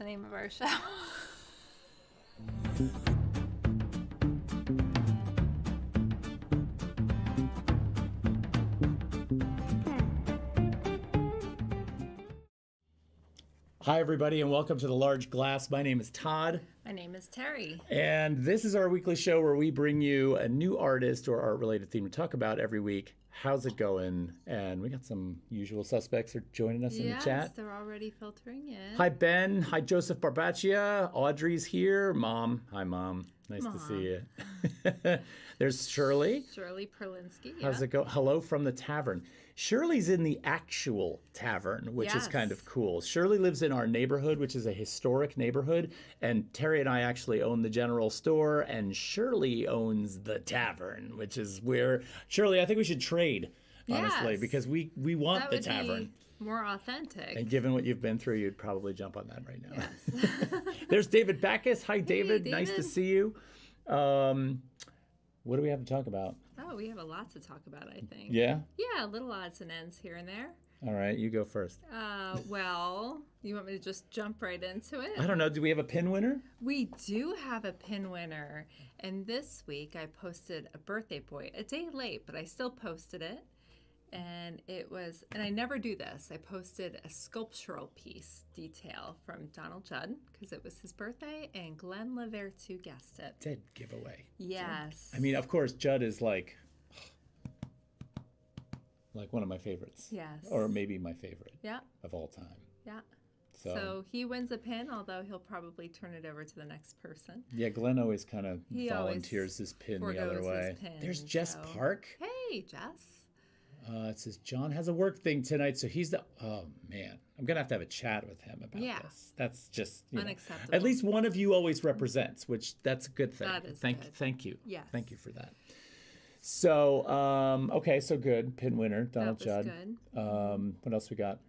the name of our show. Hi, everybody, and welcome to The Large Glass. My name is Todd. My name is Terri. And this is our weekly show where we bring you a new artist or art-related theme to talk about every week. How's it going? And we got some usual suspects are joining us in the chat. Yes, they're already filtering in. Hi, Ben. Hi, Joseph Barbaccia. Audrey's here. Mom. Hi, Mom. Nice to see you. There's Shirley. Shirley Perlinsky. How's it go? Hello from the tavern. Shirley's in the actual tavern, which is kind of cool. Shirley lives in our neighborhood, which is a historic neighborhood, and Terry and I actually own the general store, and Shirley owns the tavern, which is where, Shirley, I think we should trade, honestly, because we want the tavern. Be more authentic. And given what you've been through, you'd probably jump on that right now. Yes. There's David Backus. Hi, David. David. Nice to see you. What do we have to talk about? Oh, we have a lot to talk about, I think. Yeah? Yeah, little odds and ends here and there. All right, you go first. Well, you want me to just jump right into it? I don't know. Do we have a pin winner? We do have a pin winner. And this week I posted a birthday boy, a day late, but I still posted it. And it was, and I never do this, I posted a sculptural piece detail from Donald Judd because it was his birthday, and Glenn Lavertu guessed it. Dead giveaway. Yes. I mean, of course, Judd is like one of my favorites. Yes. Or maybe my favorite. Yeah. Of all time. Yeah. So he wins a pin, although he'll probably turn it over to the next person. Yeah, Glenn always kind of volunteers his pin the other way. There's Jess Park. Hey, Jess. It says John has a work thing tonight, so he's the. Oh man, I'm gonna have to have a chat with him about this. That's just unacceptable. At least one of you always represents, which that's a good thing. That is Thank good. you. Yes. Thank you for that. So okay, so good pin winner, Donald Judd. Good. What else we got?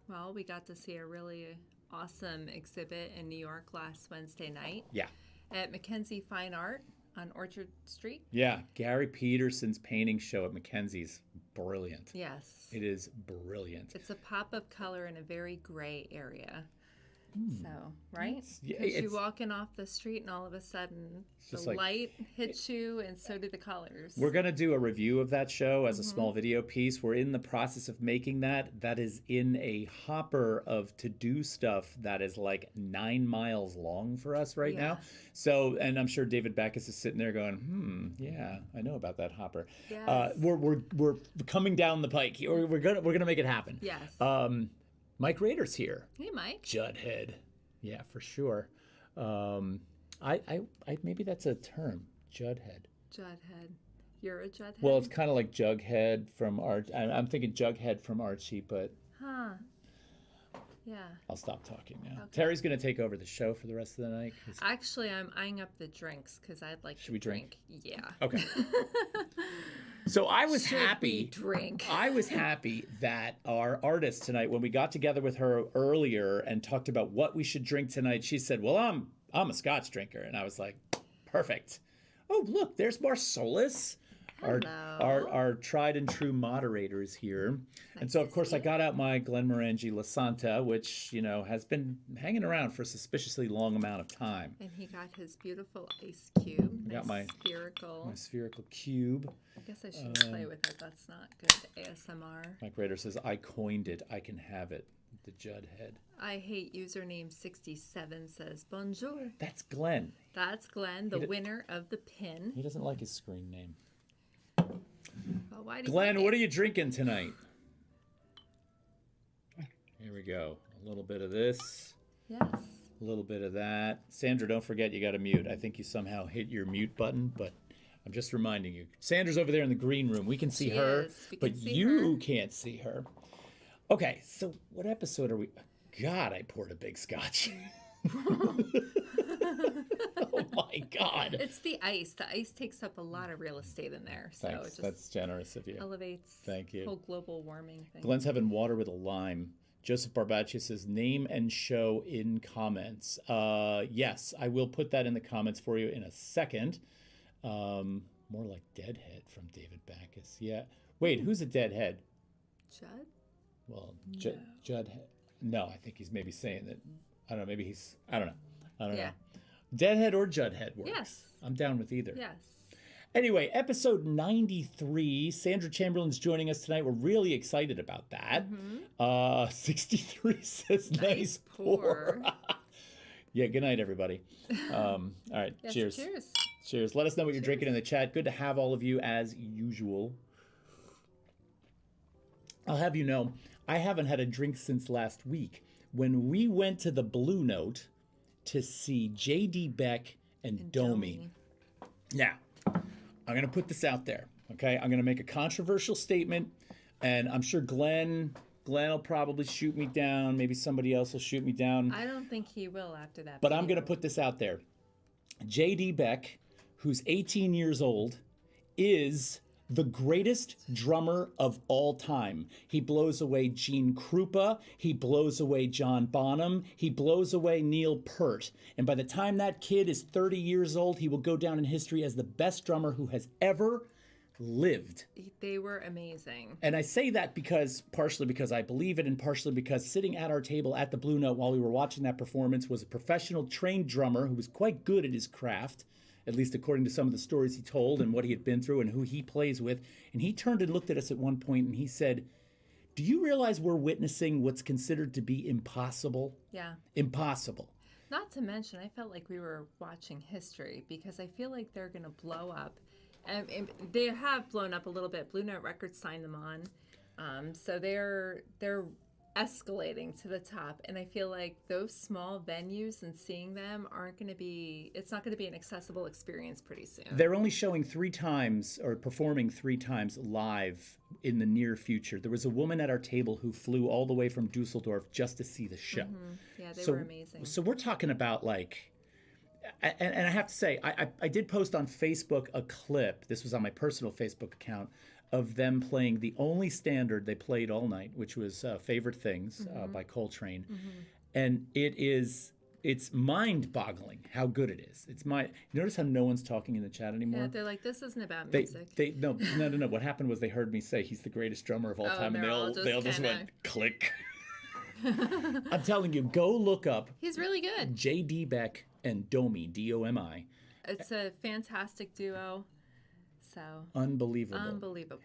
Well, we got to see a really awesome exhibit in New York last Wednesday night. Yeah. At Mackenzie Fine Art on Orchard Street. Yeah, Gary Peterson's painting show at Mackenzie's brilliant. Yes. It is brilliant. It's a pop of color in a very gray area. So, right? Yeah, Because you walking off the street and all of a sudden the light hits you and so do the colors. We're going to do a review of that show as a small video piece. We're in the process of making that. That is in a hopper of to-do stuff that is like 9 miles long for us right now. So, and I'm sure David Backus is sitting there going, yeah, I know about that hopper. Yes. We're coming down the pike. We're gonna make it happen. Yes. Mike Rader's here. Hey, Mike. Jughead. Yeah, for sure. I maybe that's a term. Jughead. Jughead. You're a Jughead? Well, it's kind of like Jughead from Archie. I'm thinking Jughead from Archie, but yeah. I'll stop talking now. Okay. Terry's going to take over the show for the rest of the night. Actually, I'm eyeing up the drinks because I'd like Should we drink? Yeah. Okay. So I was happy. I was happy that our artist tonight, when we got together with her earlier and talked about what we should drink tonight, she said, "Well, I'm a Scotch drinker," and I was like, "Perfect." Oh, look, there's Marsolis. Our tried and true moderators here. Nice and so, of course, I got out my Glenmorangie La Santa, which, has been hanging around for a suspiciously long amount of time. And he got his beautiful ice cube. I got my spherical cube. I guess I shouldn't play with it. That's not good ASMR. Mike Rader says, "I coined it. I can have it." The Judd head. I hate username 67 says, "Bonjour." That's Glenn. That's Glenn, the winner of the pin. He doesn't like his screen name. Well, why Glenn, what are you drinking tonight? Here we go. A little bit of this. Yes. A little bit of that. Sandra, don't forget you got to mute. I think you somehow hit your mute button, but I'm just reminding you. Sandra's over there in the green room. We can see her, but you can't see her. Okay, so what episode are we? God, I poured a big scotch. Oh my God. It's the ice. The ice takes up a lot of real estate in there. So Thanks. it just That's generous of you. Elevates Thank you. The whole global warming thing. Glenn's having water with a lime. Joseph Barbaccia says, name and show in comments. Yes, I will put that in the comments for you in a second. More like Deadhead from David Backus. Yeah. Wait, who's a Deadhead? Judd? Well, Judd. No, I think he's maybe saying that I don't know. Maybe he's. I don't know. I don't Yeah. know. Deadhead or Judhead works. Yes. I'm down with either. Yes. Anyway, episode 93. Sandra Chamberlin's joining us tonight. We're really excited about that. 63 says nice pour. Yeah, good night, everybody. All right, Yes, cheers. Cheers. Cheers. Let us know what you're drinking in the chat. Good to have all of you as usual. I'll have you know, I haven't had a drink since last week when we went to the Blue Note to see J.D. Beck and Domi. Now, I'm going to put this out there, okay? I'm going to make a controversial statement, and I'm sure Glenn will probably shoot me down. Maybe somebody else will shoot me down. I don't think he will after that. But I'm going to put this out there. J.D. Beck, who's 18 years old, is the greatest drummer of all time. He blows away Gene Krupa. He blows away John Bonham. He blows away Neil Peart. And by the time that kid is 30 years old, he will go down in history as the best drummer who has ever lived. They were amazing. And I say that partially because I believe it, and partially because sitting at our table at the Blue Note while we were watching that performance was a professional trained drummer who was quite good at his craft, at least according to some of the stories he told and what he had been through and who he plays with. And he turned and looked at us at one point and he said, "Do you realize we're witnessing what's considered to be impossible?" Yeah. Impossible. Not to mention, I felt like we were watching history because I feel like they're going to blow up. And they have blown up a little bit. Blue Note Records signed them on. So they're escalating to the top. And I feel like those small venues and seeing them it's not going to be an accessible experience pretty soon. They're only showing 3 times or performing 3 times live in the near future. There was a woman at our table who flew all the way from Dusseldorf just to see the show. Yeah, they were amazing. So we're talking about like, and I have to say, I did post on Facebook a clip, this was on my personal Facebook account, of them playing the only standard they played all night, which was Favorite Things by Coltrane. And it's mind-boggling how good it is. Notice how no one's talking in the chat anymore? Yeah, they're like, this isn't about music. No. What happened was they heard me say he's the greatest drummer of all time, and they all just went click. I'm telling you, go look up. He's really good. J.D. Beck and Domi, D-O-M-I. It's a fantastic duo. So unbelievable.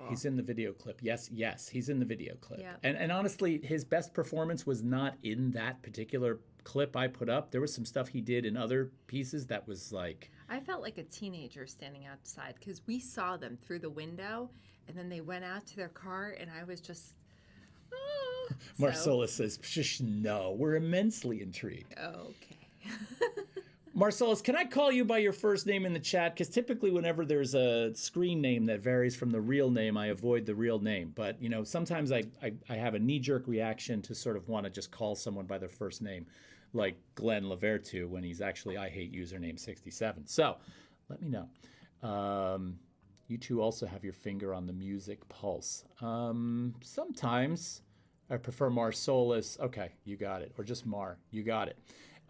He's in the video clip. Yes, he's in the video clip. Yeah. And honestly, his best performance was not in that particular clip I put up. There was some stuff he did in other pieces that was like, I felt like a teenager standing outside because we saw them through the window and then they went out to their car and I was just, oh. Marcellus says, "Shush, no, we're immensely intrigued." Okay. Marcellus, can I call you by your first name in the chat? Because typically whenever there's a screen name that varies from the real name, I avoid the real name. But, sometimes I have a knee-jerk reaction to sort of want to just call someone by their first name, like Glenn Lavertu when he's actually I hate username 67. So let me know. You two also have your finger on the music pulse. Sometimes I prefer Marcellus. Okay, you got it. Or just Mar. You got it.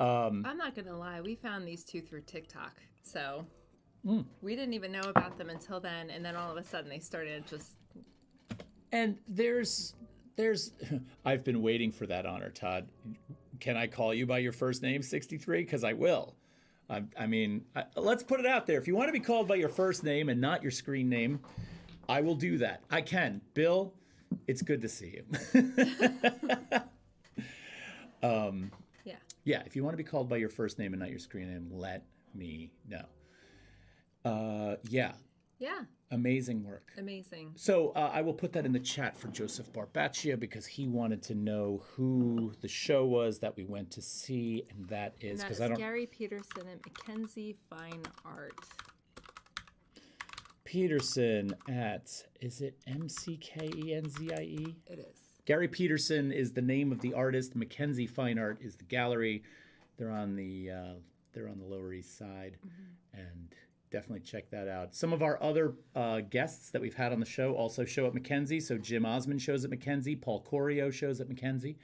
I'm not going to lie. We found these two through TikTok. So we didn't even know about them until then. And then all of a sudden they started just. And there's I've been waiting for that honor, Todd. Can I call you by your first name, 63? Because I will. Let's put it out there. If you want to be called by your first name and not your screen name, I will do that. I can. Bill, it's good to see you. Yeah, if you want to be called by your first name and not your screen name, let me know. Yeah. Amazing work. Amazing. So I will put that in the chat for Joseph Barbaccia because he wanted to know who the show was that we went to see, and that is because I don't. Gary Peterson and Mackenzie Fine Art. Peterson at, is it MCKENZIE? It is. Gary Peterson is the name of the artist. Mackenzie Fine Art is the gallery. They're on the Lower East Side, and definitely check that out. Some of our other guests that we've had on the show also show at Mackenzie. So Jim Osmond shows at Mackenzie. Paul Corio shows at Mackenzie.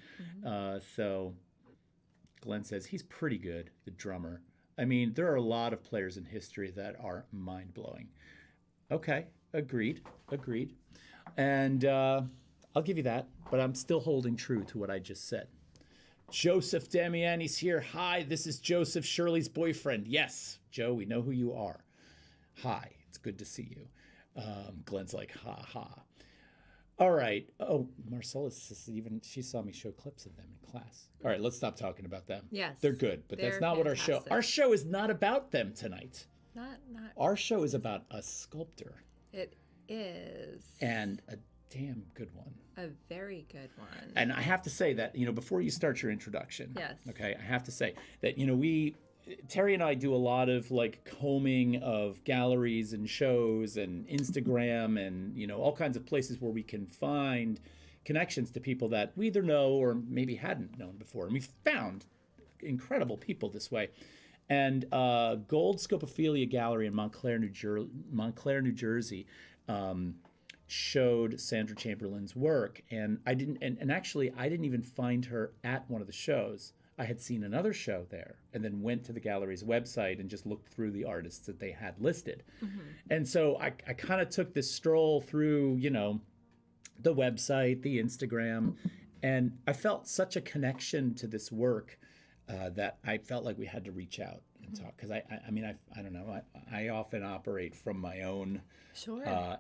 So Glenn says he's pretty good, the drummer. I mean, there are a lot of players in history that are mind-blowing. Okay, agreed. And I'll give you that, but I'm still holding true to what I just said. Joseph Damiani's here. Hi, this is Joseph, Shirley's boyfriend. Yes, Joe, we know who you are. Hi, it's good to see you. Glenn's like, ha ha. All right. Oh, Marcellus she saw me show clips of them in class. All right, let's stop talking about them. Yes. They're good, but that's not fantastic. what our show is not about them tonight. Not. Our show is about a sculptor. It is. And a damn good one. A very good one. And I have to say that, before you start your introduction, yes. Okay, I have to say that, Terri and I do a lot of like combing of galleries and shows and Instagram and, all kinds of places where we can find connections to people that we either know or maybe hadn't known before. And we found incredible people this way. And Gold Scopophilia Gallery in Montclair, New Jersey, showed Sandra Chamberlin's work, and I didn't even find her at one of the shows. I had seen another show there and then went to the gallery's website and just looked through the artists that they had listed. Mm-hmm. And so I kind of took this stroll through, the website, the Instagram, and I felt such a connection to this work that I felt like we had to reach out and talk. Because I don't know, I often operate from my own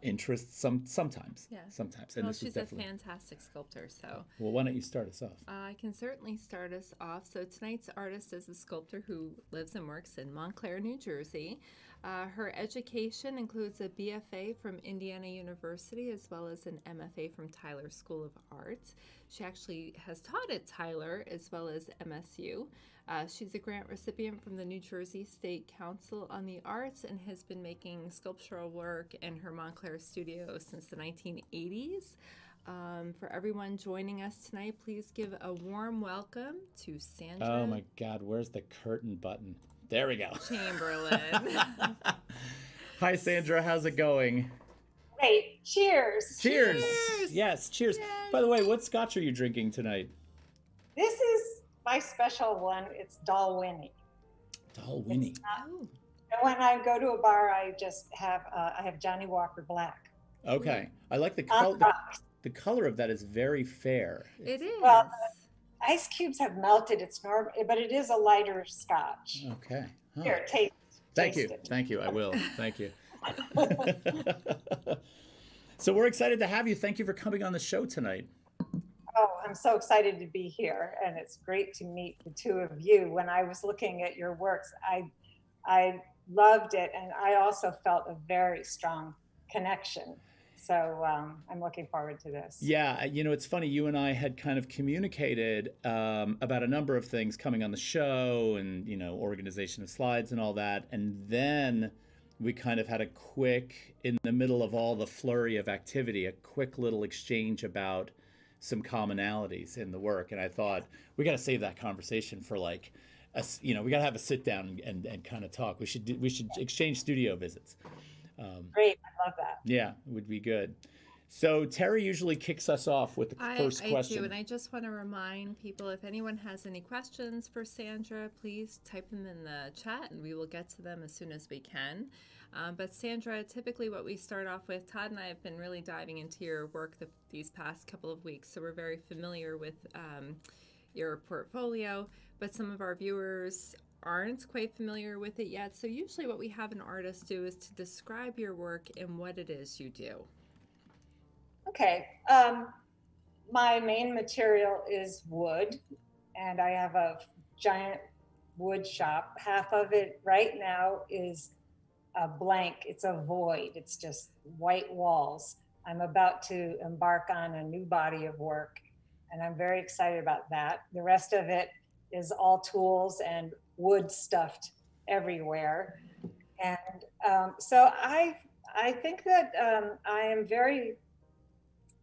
interests sometimes. Yeah. Sometimes. And well, this she's was a fantastic sculptor, so. Well, why don't you start us off? I can certainly start us off. So tonight's artist is a sculptor who lives and works in Montclair, New Jersey. Her education includes a BFA from Indiana University as well as an MFA from Tyler School of Arts. She actually has taught at Tyler as well as MSU. She's a grant recipient from the New Jersey State Council on the Arts and has been making sculptural work in her Montclair studio since the 1980s. For everyone joining us tonight, please give a warm welcome to Sandra. Oh my God, where's the curtain button? There we go. Chamberlin. Hi, Sandra. How's it going? Great. Cheers. Cheers. Yes, cheers. Yay. By the way, what scotch are you drinking tonight? This is my special one. It's Dalwhinnie. Dalwhinnie. When I go to a bar, I just have I have Johnny Walker Black. Okay. I like the color. The color of that is very fair. It is. Well, ice cubes have melted. It's normal, but it is a lighter scotch. Okay. Huh. Here, taste. Thank you. It. Thank you. I will. Thank you. So we're excited to have you. Thank you for coming on the show tonight. Oh, I'm so excited to be here, and it's great to meet the two of you. When I was looking at your works, I loved it, and I also felt a very strong connection. So I'm looking forward to this. Yeah, it's funny. You and I had kind of communicated about a number of things coming on the show and, organization of slides and all that. And then we kind of had a quick, in the middle of all the flurry of activity, a quick little exchange about some commonalities in the work. And I thought, we got to save that conversation for we got to have a sit down and kind of talk. We should exchange studio visits. Great, I love that. Yeah, it would be good. So Terri usually kicks us off with the first question. I do, and I just want to remind people, if anyone has any questions for Sandra, please type them in the chat, and we will get to them as soon as we can. But Sandra, typically what we start off with, Todd and I have been really diving into your work these past couple of weeks, so we're very familiar with your portfolio, but some of our viewers aren't quite familiar with it yet. So usually what we have an artist do is to describe your work and what it is you do. Okay. My main material is wood, and I have a giant wood shop. Half of it right now is a blank. It's a void. It's just white walls. I'm about to embark on a new body of work, and I'm very excited about that. The rest of it is all tools and wood stuffed everywhere. And so I think that I am very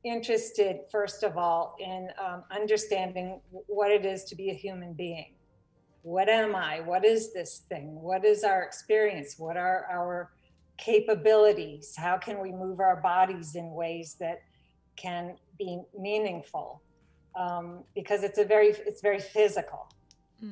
interested, first of all, in understanding what it is to be a human being. What am I? What is this thing? What is our experience? What are our capabilities? How can we move our bodies in ways that can be meaningful? Because it's very physical.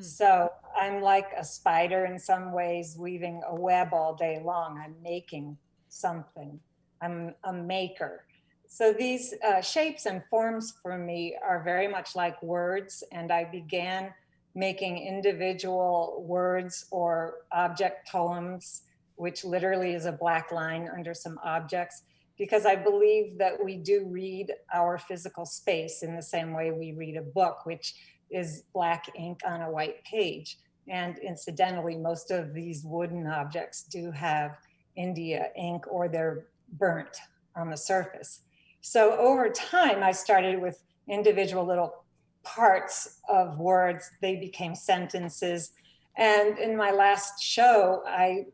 So I'm like a spider in some ways, weaving a web all day long. I'm making something. I'm a maker. So these shapes and forms for me are very much like words, and I began making individual words or object poems, which literally is a black line under some objects, because I believe that we do read our physical space in the same way we read a book, which is black ink on a white page. And incidentally, most of these wooden objects do have India ink, or they're burnt on the surface. So over time, I started with individual little parts of words. They became sentences. And in my last show, I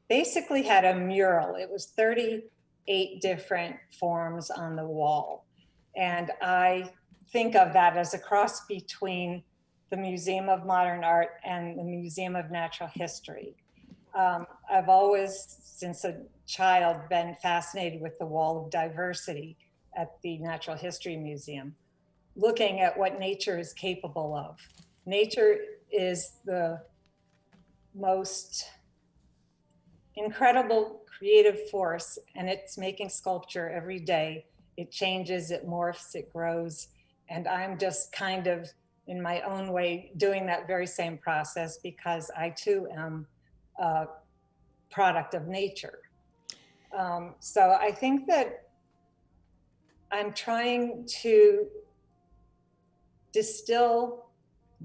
basically had a mural. It was 38 different forms on the wall. And I think of that as a cross between the Museum of Modern Art and the Museum of Natural History. I've always, since a child, been fascinated with the wall of diversity at the Natural History Museum, looking at what nature is capable of. Nature is the most incredible creative force, and it's making sculpture every day. It changes, it morphs, it grows, and I'm just kind of, in my own way, doing that very same process, because I too am a product of nature. So I think that I'm trying to distill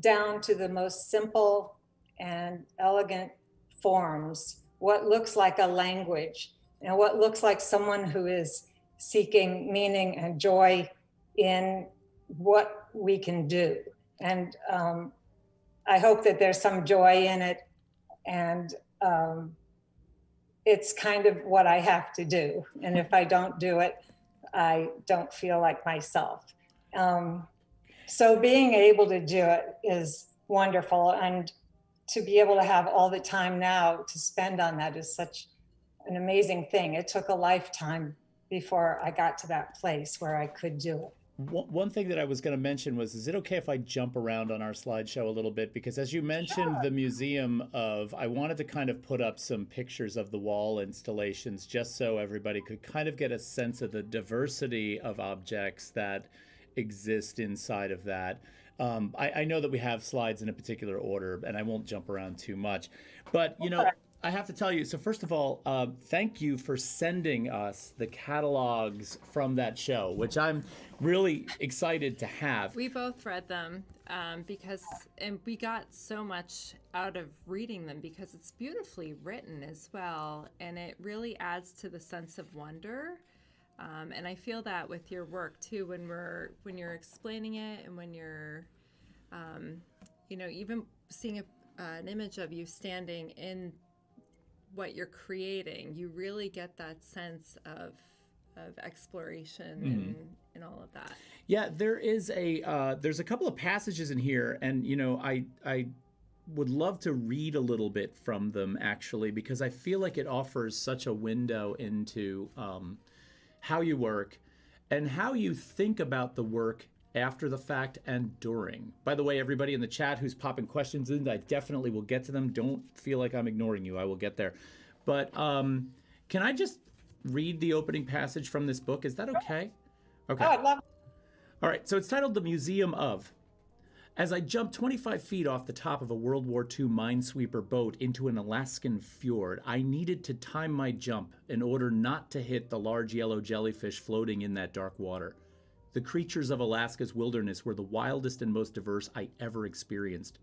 down to the most simple and elegant forms what looks like a language, and what looks like someone who is seeking meaning and joy in what we can do. And I hope that there's some joy in it, and it's kind of what I have to do. And if I don't do it, I don't feel like myself. So being able to do it is wonderful. And to be able to have all the time now to spend on that is such an amazing thing. It took a lifetime before I got to that place where I could do it. One thing that I was going to mention was, is it okay if I jump around on our slideshow a little bit? Because as you mentioned, the Museum of, I wanted to kind of put up some pictures of the wall installations just so everybody could kind of get a sense of the diversity of objects that exist inside of that. I know that we have slides in a particular order, and I won't jump around too much. But, you know, I have to tell you, so first of all, thank you for sending us the catalogs from that show, which I'm really excited to have. We both read them and we got so much out of reading them because it's beautifully written as well, and it really adds to the sense of wonder. And I feel that with your work too, when you're explaining it, and when you're, even seeing an image of you standing in what you're creating, you really get that sense of exploration and all of that. Yeah, there's a couple of passages in here, and I would love to read a little bit from them actually, because I feel like it offers such a window into how you work and how you think about the work after the fact and during. By the way, everybody in the chat who's popping questions in, I definitely will get to them. Don't feel like I'm ignoring you. I will get there. But can I just read the opening passage from this book? Is that okay? Okay. Oh, I'd love it. All right. So it's titled The Museum of. As I jumped 25 feet off the top of a World War II minesweeper boat into an Alaskan fjord, I needed to time my jump in order not to hit the large yellow jellyfish floating in that dark water. The creatures of Alaska's wilderness were the wildest and most diverse I ever experienced.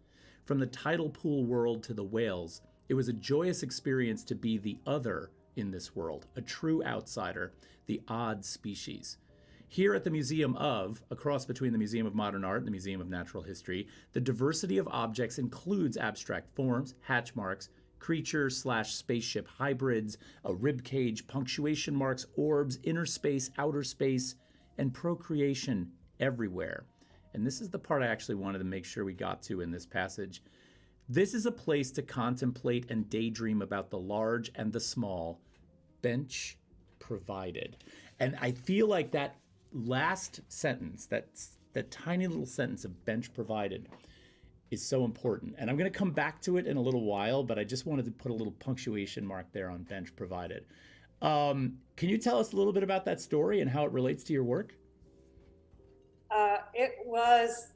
From the tidal pool world to the whales, it was a joyous experience to be the other in this world, a true outsider, the odd species. Here at the Museum of, a cross between the Museum of Modern Art and the Museum of Natural History, the diversity of objects includes abstract forms, hatch marks, creature/spaceship hybrids, a rib cage, punctuation marks, orbs, inner space, outer space, and procreation everywhere. And this is the part I actually wanted to make sure we got to in this passage. This is a place to contemplate and daydream about the large and the small, bench provided. And I feel like that last sentence, that tiny little sentence of bench provided, is so important. And I'm going to come back to it in a little while, but I just wanted to put a little punctuation mark there on bench provided. Can you tell us a little bit about that story and how it relates to your work? It was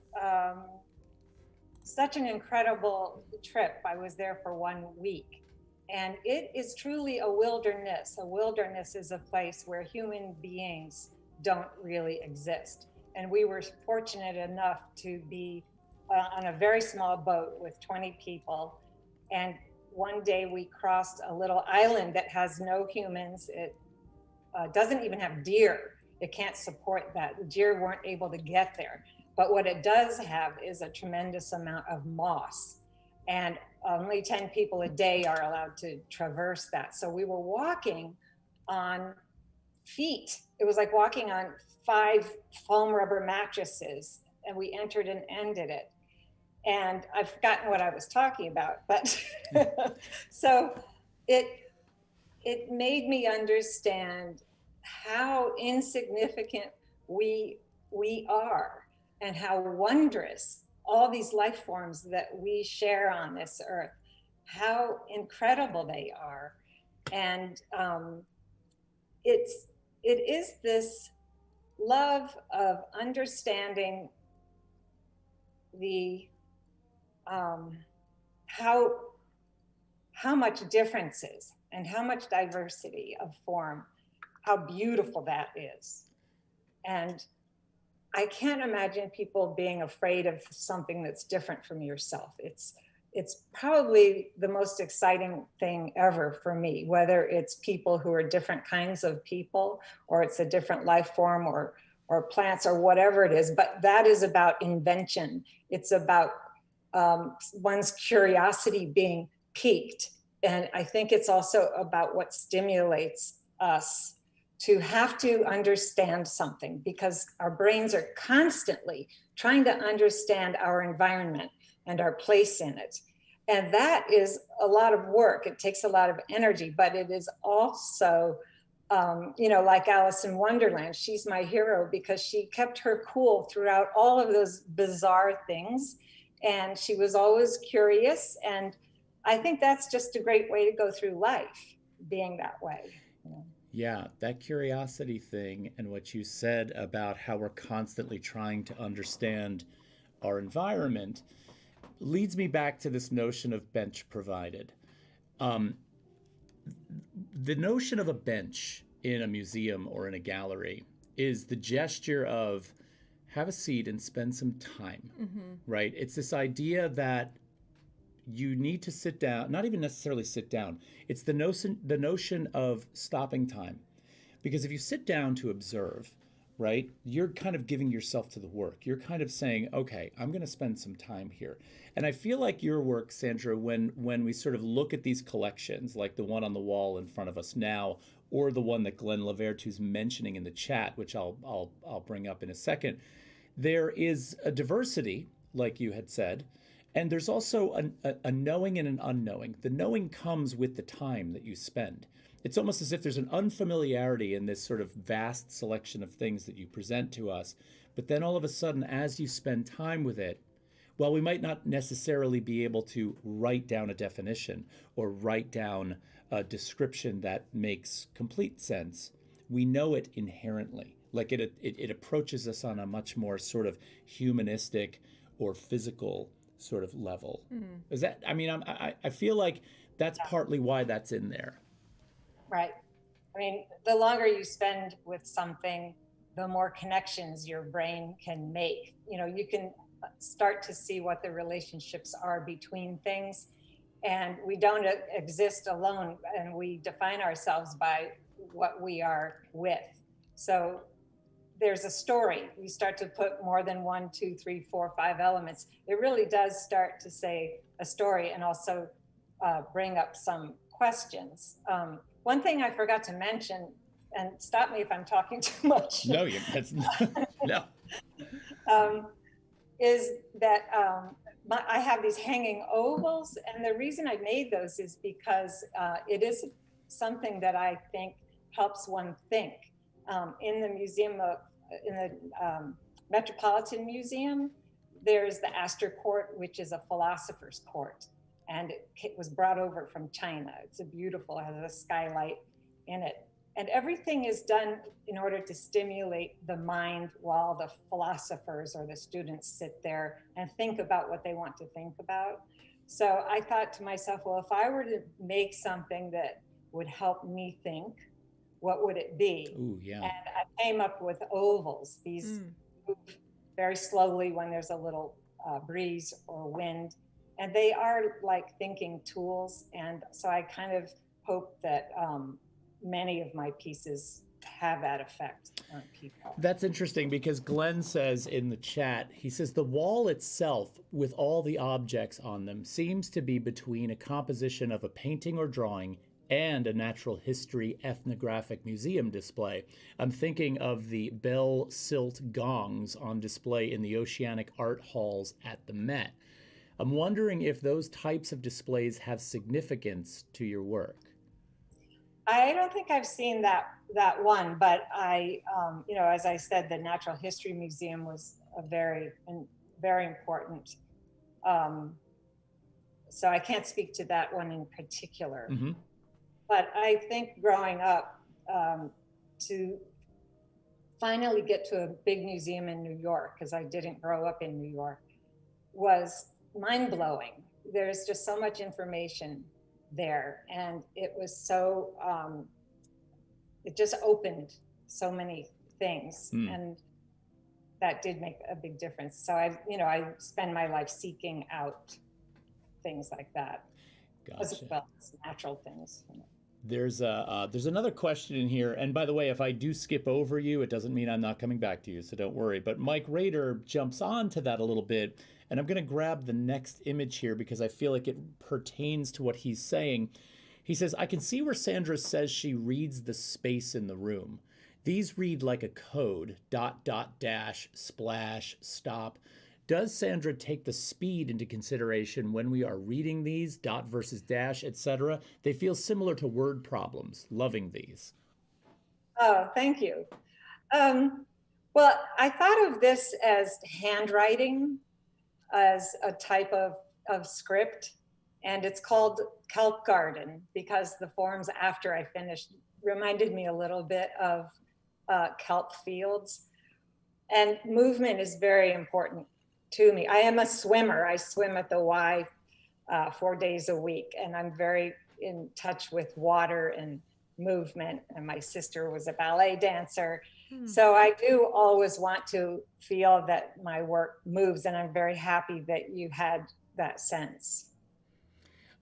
such an incredible trip. I was there for 1 week. And it is truly a wilderness. A wilderness is a place where human beings don't really exist. And we were fortunate enough to be on a very small boat with 20 people. And one day we crossed a little island that has no humans. It doesn't even have deer. It can't support that. The deer weren't able to get there. But what it does have is a tremendous amount of moss. And only 10 people a day are allowed to traverse that. So we were walking on feet. It was like walking on 5 foam rubber mattresses, and we entered and ended it. And I've forgotten what I was talking about, but so it made me understand how insignificant we are and how wondrous all these life forms that we share on this earth, how incredible they are. And it is this love of understanding the how much differences and how much diversity of form, how beautiful that is. And I can't imagine people being afraid of something that's different from yourself. It's probably the most exciting thing ever for me, whether it's people who are different kinds of people, or it's a different life form, or plants, or whatever it is. But that is about invention. It's about one's curiosity being piqued. And I think it's also about what stimulates us to have to understand something, because our brains are constantly trying to understand our environment and our place in it. And that is a lot of work. It takes a lot of energy, but it is also, like Alice in Wonderland, she's my hero because she kept her cool throughout all of those bizarre things. And she was always curious. And I think that's just a great way to go through life, being that way. Yeah, that curiosity thing and what you said about how we're constantly trying to understand our environment leads me back to this notion of bench provided. The notion of a bench in a museum or in a gallery is the gesture of have a seat and spend some time, right? It's this idea that you need to sit down, not even necessarily sit down. It's the notion of stopping time. Because if you sit down to observe, right, you're kind of giving yourself to the work. You're kind of saying, okay, I'm going to spend some time here. And I feel like your work, Sandra, when we sort of look at these collections, like the one on the wall in front of us now, or the one that Glenn Lavertue's mentioning in the chat, which I'll bring up in a second, there is a diversity, like you had said, and there's also a knowing and an unknowing. The knowing comes with the time that you spend. It's almost as if there's an unfamiliarity in this sort of vast selection of things that you present to us. But then all of a sudden, as you spend time with it, while we might not necessarily be able to write down a definition or write down a description that makes complete sense, we know it inherently. Like it approaches us on a much more sort of humanistic or physical sort of level. Is that, I feel like that's partly why that's in there. Right. I mean, the longer you spend with something, the more connections your brain can make. You can start to see what the relationships are between things. And we don't exist alone, and we define ourselves by what we are with. So there's a story. You start to put more than 1, 2, 3, 4, 5 elements. It really does start to say a story and also bring up some questions. One thing I forgot to mention, and stop me if I'm talking too much. No, no. Is that I have these hanging ovals, and the reason I made those is because it is something that I think helps one think. In the Metropolitan Museum, there's the Astor Court, which is a philosopher's court, and it was brought over from China. It's it has a skylight in it. And everything is done in order to stimulate the mind while the philosophers or the students sit there and think about what they want to think about. So I thought to myself, well, if I were to make something that would help me think, what would it be? Ooh, yeah. And I came up with ovals. These move very slowly when there's a little breeze or wind. And they are like thinking tools. And so I kind of hope that many of my pieces have that effect on people. That's interesting because Glenn says in the chat, he says the wall itself with all the objects on them seems to be between a composition of a painting or drawing and a natural history ethnographic museum display. I'm thinking of the bell silt gongs on display in the Oceanic Art Halls at the Met. I'm wondering if those types of displays have significance to your work. I don't think I've seen that one, but I, as I said, the Natural History Museum was a very important. So I can't speak to that one in particular. Mm-hmm. But I think growing up, to finally get to a big museum in New York, because I didn't grow up in New York, was mind-blowing. There's just so much information there, and it was so it just opened so many things, and that did make a big difference. So I spend my life seeking out things like that. Gotcha. As well as natural things. There's another question in here, and by the way, if I do skip over you, it doesn't mean I'm not coming back to you, so don't worry. But Mike Rader jumps on to that a little bit, and I'm going to grab the next image here because I feel like it pertains to what he's saying. He says, I can see where Sandra says she reads the space in the room. These read like a code, ... splash, stop. Does Sandra take the speed into consideration when we are reading these, dot versus dash, etc.? They feel similar to word problems. Loving these. Oh, thank you. Well, I thought of this as handwriting, as a type of script, and it's called Kelp Garden because the forms after I finished reminded me a little bit of kelp fields. And movement is very important to me. I am a swimmer. I swim at the Y 4 days a week, and I'm very in touch with water and movement. And my sister was a ballet dancer. So I do always want to feel that my work moves, and I'm very happy that you had that sense.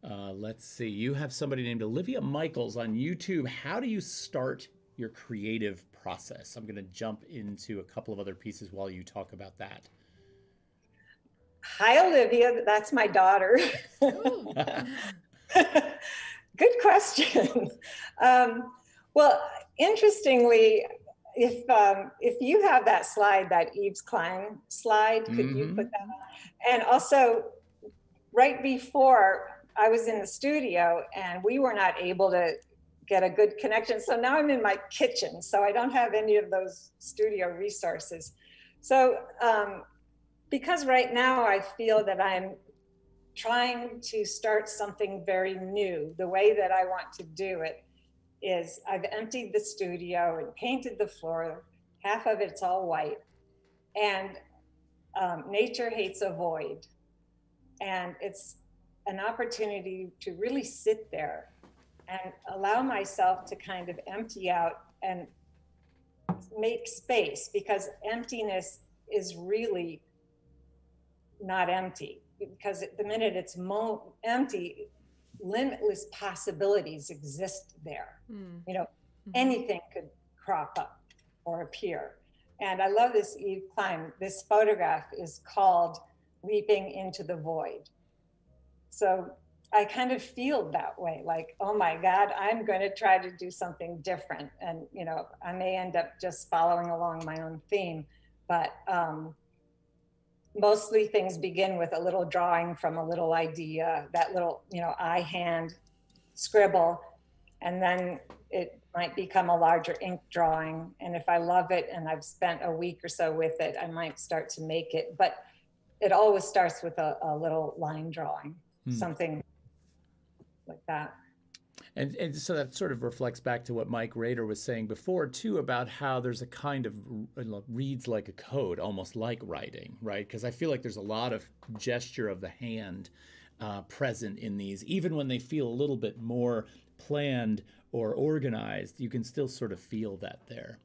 Let's see. You have somebody named Olivia Michaels on YouTube. How do you start your creative process? I'm going to jump into a couple of other pieces while you talk about that. Hi, Olivia. That's my daughter. Good question. Well, interestingly, if you have that slide, that Yves Klein slide, could you put that on? And also, right before I was in the studio and we were not able to get a good connection. So now I'm in my kitchen, so I don't have any of those studio resources. So because right now I feel that I'm trying to start something very new, the way that I want to do it is I've emptied the studio and painted the floor. Half of it's all white. And nature hates a void. And it's an opportunity to really sit there and allow myself to kind of empty out and make space, because emptiness is really not empty, because the minute it's empty, limitless possibilities exist there. Anything could crop up or appear. And I love this Yves Klein. This photograph is called Leaping into the Void. So I kind of feel that way, like, oh my God, I'm going to try to do something different. And, I may end up just following along my own theme, but mostly things begin with a little drawing from a little idea, that little, eye hand scribble, and then it might become a larger ink drawing. And if I love it and I've spent a week or so with it, I might start to make it. But it always starts with a little line drawing, something like that. And so that sort of reflects back to what Mike Rader was saying before, too, about how there's a kind of reads like a code, almost like writing, right? Because I feel like there's a lot of gesture of the hand present in these. Even when they feel a little bit more planned or organized, you can still sort of feel that there.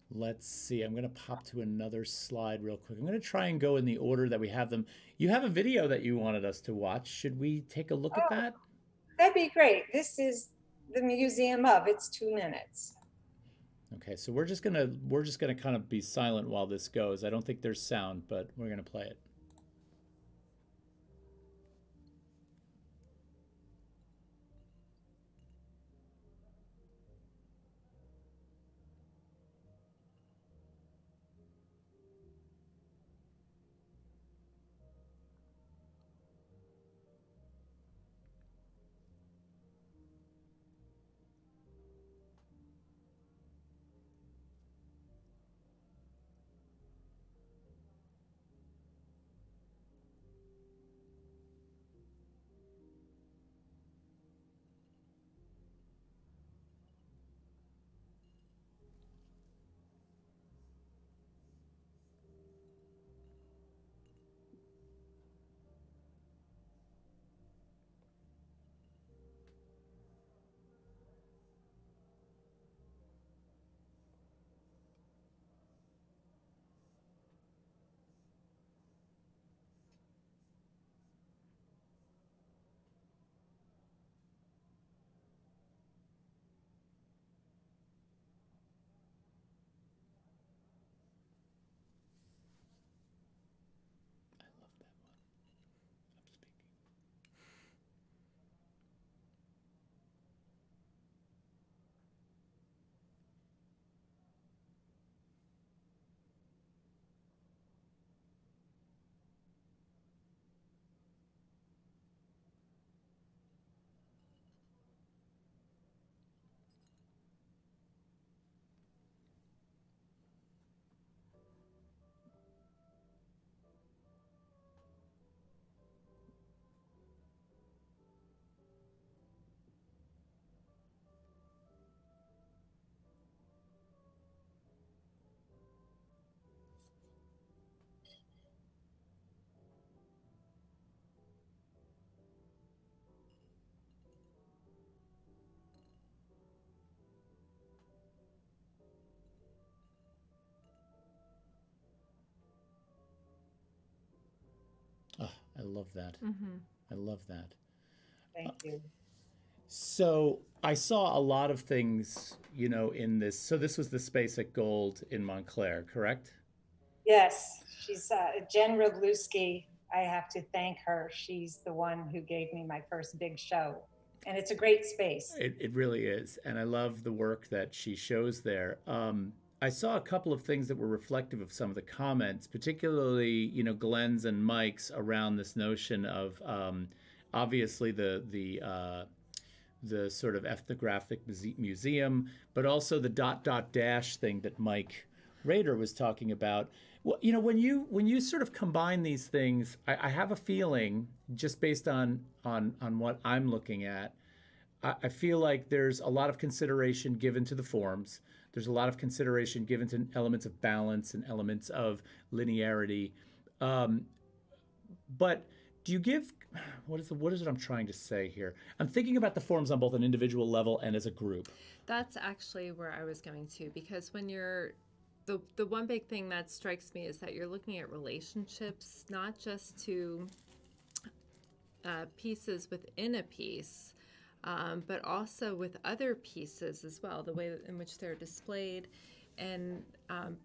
Let's see, I'm going to pop to another slide real quick. I'm going to try and go in the order that we have them. You have a video that you wanted us to watch. Should we take a look at that? That'd be great. This is the Museum of. It's 2 minutes. Okay, so we're just gonna kind of be silent while this goes. I don't think there's sound, but we're gonna play it. Oh, I love that. I love that. Thank you. So I saw a lot of things, in this. So this was the Space at Gold in Montclair, correct? Yes, she's Jen Robluski. I have to thank her. She's the one who gave me my first big show. And it's a great space. It really is. And I love the work that she shows there. I saw a couple of things that were reflective of some of the comments, particularly, Glenn's and Mike's around this notion of obviously the sort of ethnographic museum, but also the ... thing that Mike Rader was talking about. Well, when you sort of combine these things, I have a feeling, just based on what I'm looking at, I feel like there's a lot of consideration given to the forms. There's a lot of consideration given to elements of balance and elements of linearity. But do you give, what is it I'm trying to say here? I'm thinking about the forms on both an individual level and as a group. That's actually where I was going to, because when you're, the one big thing that strikes me is that you're looking at relationships, not just to pieces within a piece, but also with other pieces as well, the way in which they're displayed. And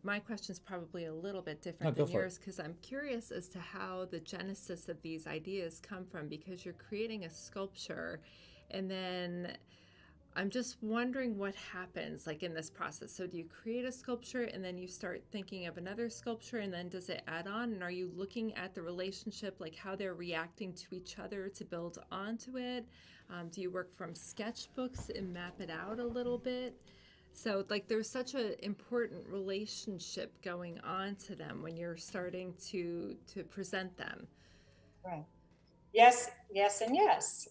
my question is probably a little bit different than yours, because I'm curious as to how the genesis of these ideas come from, because you're creating a sculpture, and then I'm just wondering what happens like in this process. So do you create a sculpture and then you start thinking of another sculpture, and then does it add on? And are you looking at the relationship, like how they're reacting to each other to build onto it? Do you work from sketchbooks and map it out a little bit? So like there's such an important relationship going on to them when you're starting to present them. Right. Yes, yes, and yes.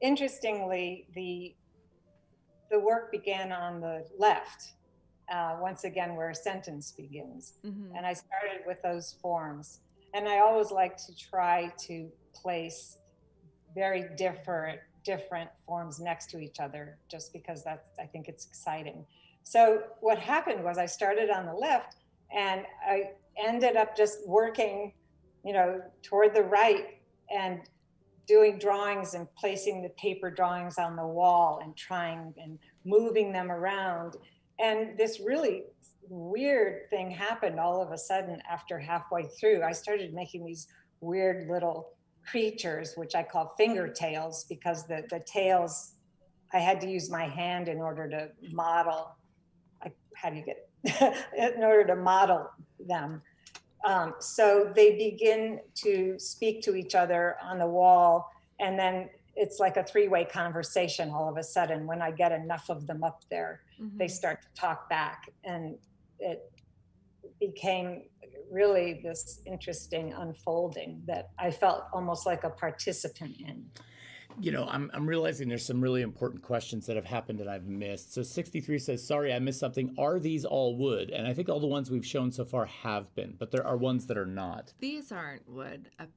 Interestingly, the work began on the left, once again, where a sentence begins. Mm-hmm. And I started with those forms. And I always like to try to place very different forms next to each other, just because I think it's exciting. So what happened was I started on the left, and I ended up just working, toward the right, and doing drawings and placing the paper drawings on the wall and trying and moving them around. And this really weird thing happened all of a sudden. After halfway through, I started making these weird little creatures, which I call finger tails, because the tails, I had to use my hand in order to model. How do you get in order to model them? So they begin to speak to each other on the wall, and then it's like a three-way conversation all of a sudden. When I get enough of them up there, Mm-hmm. they start to talk back, and it became really this interesting unfolding that I felt almost like a participant in. I'm realizing there's some really important questions that have happened that I've missed. So 63 says, sorry, I missed something. Are these all wood? And I think all the ones we've shown so far have been, but there are ones that are not. These aren't wood up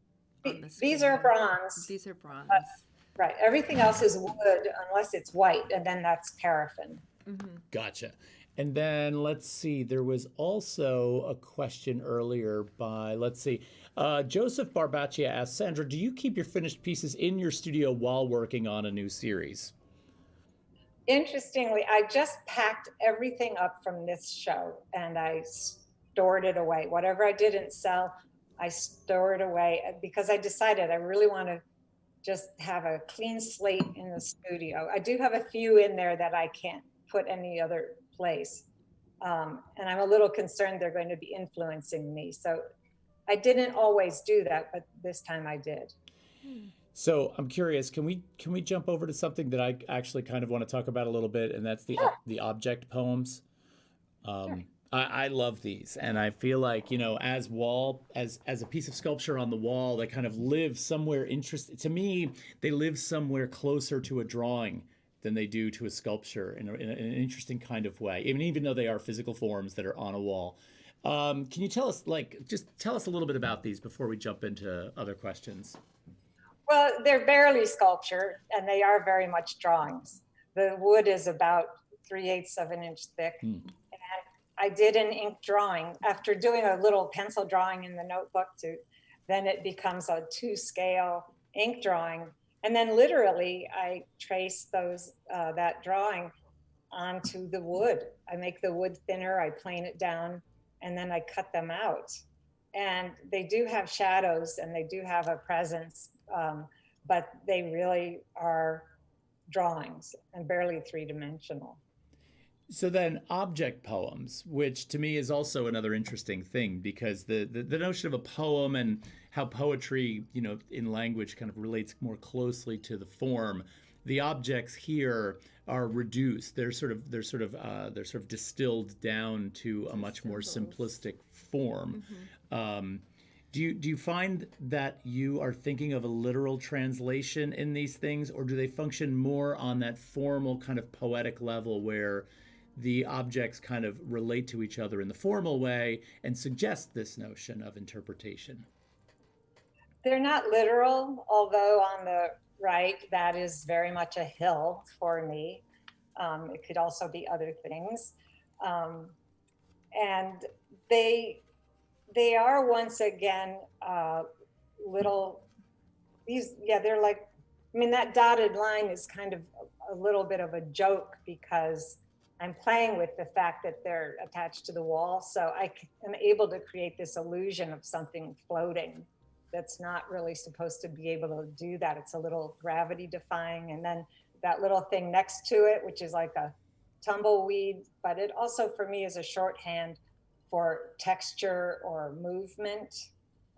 on the screen. These are bronze. These are bronze. Right. Everything else is wood unless it's white, and then that's paraffin. Mm-hmm. Gotcha. And then let's see, there was also a question earlier by, Joseph Barbaccia asked, Sandra, do you keep your finished pieces in your studio while working on a new series? Interestingly, I just packed everything up from this show and I stored it away. Whatever I didn't sell, I stored away, because I decided I really want to just have a clean slate in the studio. I do have a few in there that I can't put any other place. And I'm a little concerned they're going to be influencing me. So I didn't always do that, but this time I did. So I'm curious, can we jump over to something that I actually kind of want to talk about a little bit, and that's the object poems. Sure. I love these, and I feel like, as a piece of sculpture on the wall, they kind of live somewhere interesting. To me, they live somewhere closer to a drawing than they do to a sculpture in an interesting kind of way, even though they are physical forms that are on a wall. Can you tell us, just tell us a little bit about these before we jump into other questions? Well, they're barely sculpture, and they are very much drawings. The wood is about 3/8 of an inch thick. And I did an ink drawing. After doing a little pencil drawing in the notebook, then it becomes a 2-scale ink drawing. And then literally I trace that drawing onto the wood. I make the wood thinner, I plane it down, and then I cut them out. And they do have shadows and they do have a presence, but they really are drawings and barely 3-dimensional. So then object poems, which to me is also another interesting thing, because the notion of a poem and how poetry, in language kind of relates more closely to the form. The objects here are reduced. They're sort of distilled down to a much more simplistic form. Mm-hmm. Do you find that you are thinking of a literal translation in these things, or do they function more on that formal kind of poetic level where the objects kind of relate to each other in the formal way and suggest this notion of interpretation? They're not literal, although on the right, that is very much a hill for me. It could also be other things. And they are, once again, they're like, that dotted line is kind of a little bit of a joke, because I'm playing with the fact that they're attached to the wall. So I am able to create this illusion of something floating that's not really supposed to be able to do that. It's a little gravity defying. And then that little thing next to it, which is like a tumbleweed, but it also for me is a shorthand for texture or movement